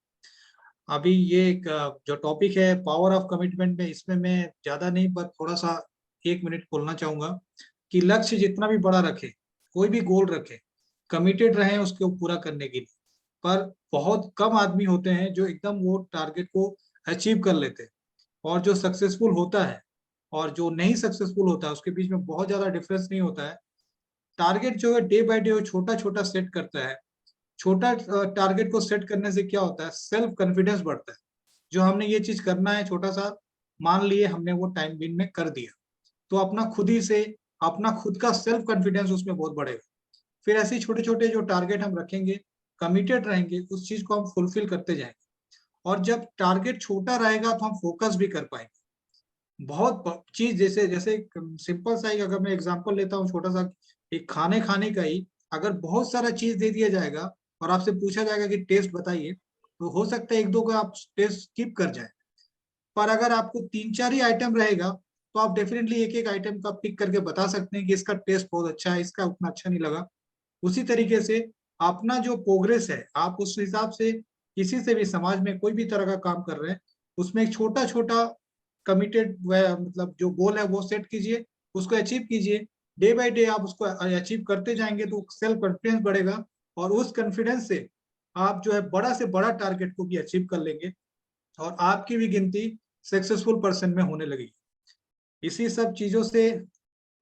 अभी ये एक जो टॉपिक है पावर ऑफ कमिटमेंट में, इसमें मैं ज्यादा नहीं पर थोड़ा सा 1 मिनट बोलना चाहूंगा कि लक्ष्य जितना भी बड़ा रखे, कोई भी गोल रखे, कमिटेड रहे उसको पूरा करने के लिए, पर बहुत कम आदमी होते हैं जो एकदम वो टारगेट को अचीव कर लेते हैं, और जो सक्सेसफुल होता है और जो नहीं सक्सेसफुल होता है उसके बीच में बहुत ज्यादा डिफरेंस नहीं होता है। टारगेट जो है डे बाय डे वो छोटा छोटा सेट करता है, छोटा टारगेट को सेट करने से क्या होता है, सेल्फ कॉन्फिडेंस बढ़ता है। जो हमने ये चीज करना है छोटा सा मान लिए, हमने वो टाइम बिन में कर दिया, तो अपना खुद ही से अपना खुद का सेल्फ कॉन्फिडेंस उसमें बहुत बढ़ेगा। फिर ऐसे छोटे छोटे जो टारगेट हम रखेंगे, कमिटेड रहेंगे, उस चीज को हम फुलफिल करते जाएंगे, और जब टारगेट छोटा रहेगा तो हम फोकस भी कर पाएंगे। बहुत चीज जैसे जैसे सिंपल सा ही अगर मैं एग्जांपल लेता हूँ छोटा सा, एक खाने का ही अगर बहुत सारा चीज दे दिया जाएगा और आपसे पूछा जाएगा कि टेस्ट बताइए, तो हो सकता है 1-2 का आप टेस्ट स्किप कर जाए, पर अगर आपको 3-4 ही आइटम रहेगा तो आप डेफिनेटली एक आइटम का पिक करके बता सकते हैं कि इसका टेस्ट बहुत अच्छा है, इसका उतना अच्छा नहीं लगा। उसी तरीके से अपना जो प्रोग्रेस है, आप उस हिसाब से किसी से भी समाज में कोई भी तरह का काम कर रहे हैं, उसमें एक छोटा छोटा कमिटेड मतलब जो गोल है वो सेट कीजिए, उसको अचीव कीजिए। डे बाय डे आप उसको अचीव करते जाएंगे तो सेल्फ कॉन्फिडेंस बढ़ेगा, और उस कॉन्फिडेंस से आप जो है बड़ा से बड़ा टारगेट को भी अचीव कर लेंगे, और आपकी भी गिनती सक्सेसफुल पर्सन में होने लगेगी। इसी सब चीजों से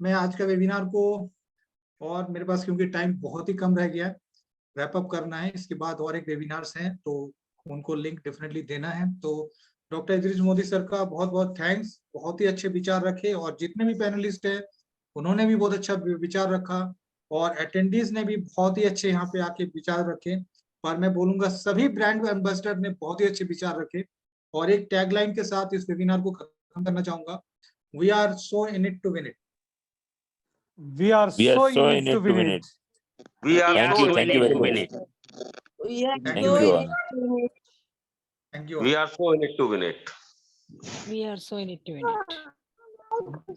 मैं आज का वेबिनार को, और मेरे पास क्योंकि टाइम बहुत ही कम रह गया है, रैप अप करना है, इसके बाद और एक वेबिनार्स हैं तो उनको लिंक डेफिनेटली देना है। तो डॉक्टर इदरीस मोदी सर का बहुत बहुत थैंक्स, बहुत ही अच्छे विचार रखे, और जितने भी पैनलिस्ट हैं उन्होंने भी बहुत अच्छा विचार रखा, और अटेंडीज ने भी बहुत ही अच्छे यहाँ पे आके विचार रखे, पर मैं बोलूंगा सभी ब्रांड एम्बेसडर ने बहुत ही अच्छे विचार रखे। और एक टैगलाइन के साथ इस वेबिनार को खत्म करना चाहूंगा, we are so in it to win it. We are so in it to win it. We are Thank so you in it to very win much. it. Thank you all. Thank you all. We are so in it to win it. We are so in it to win it.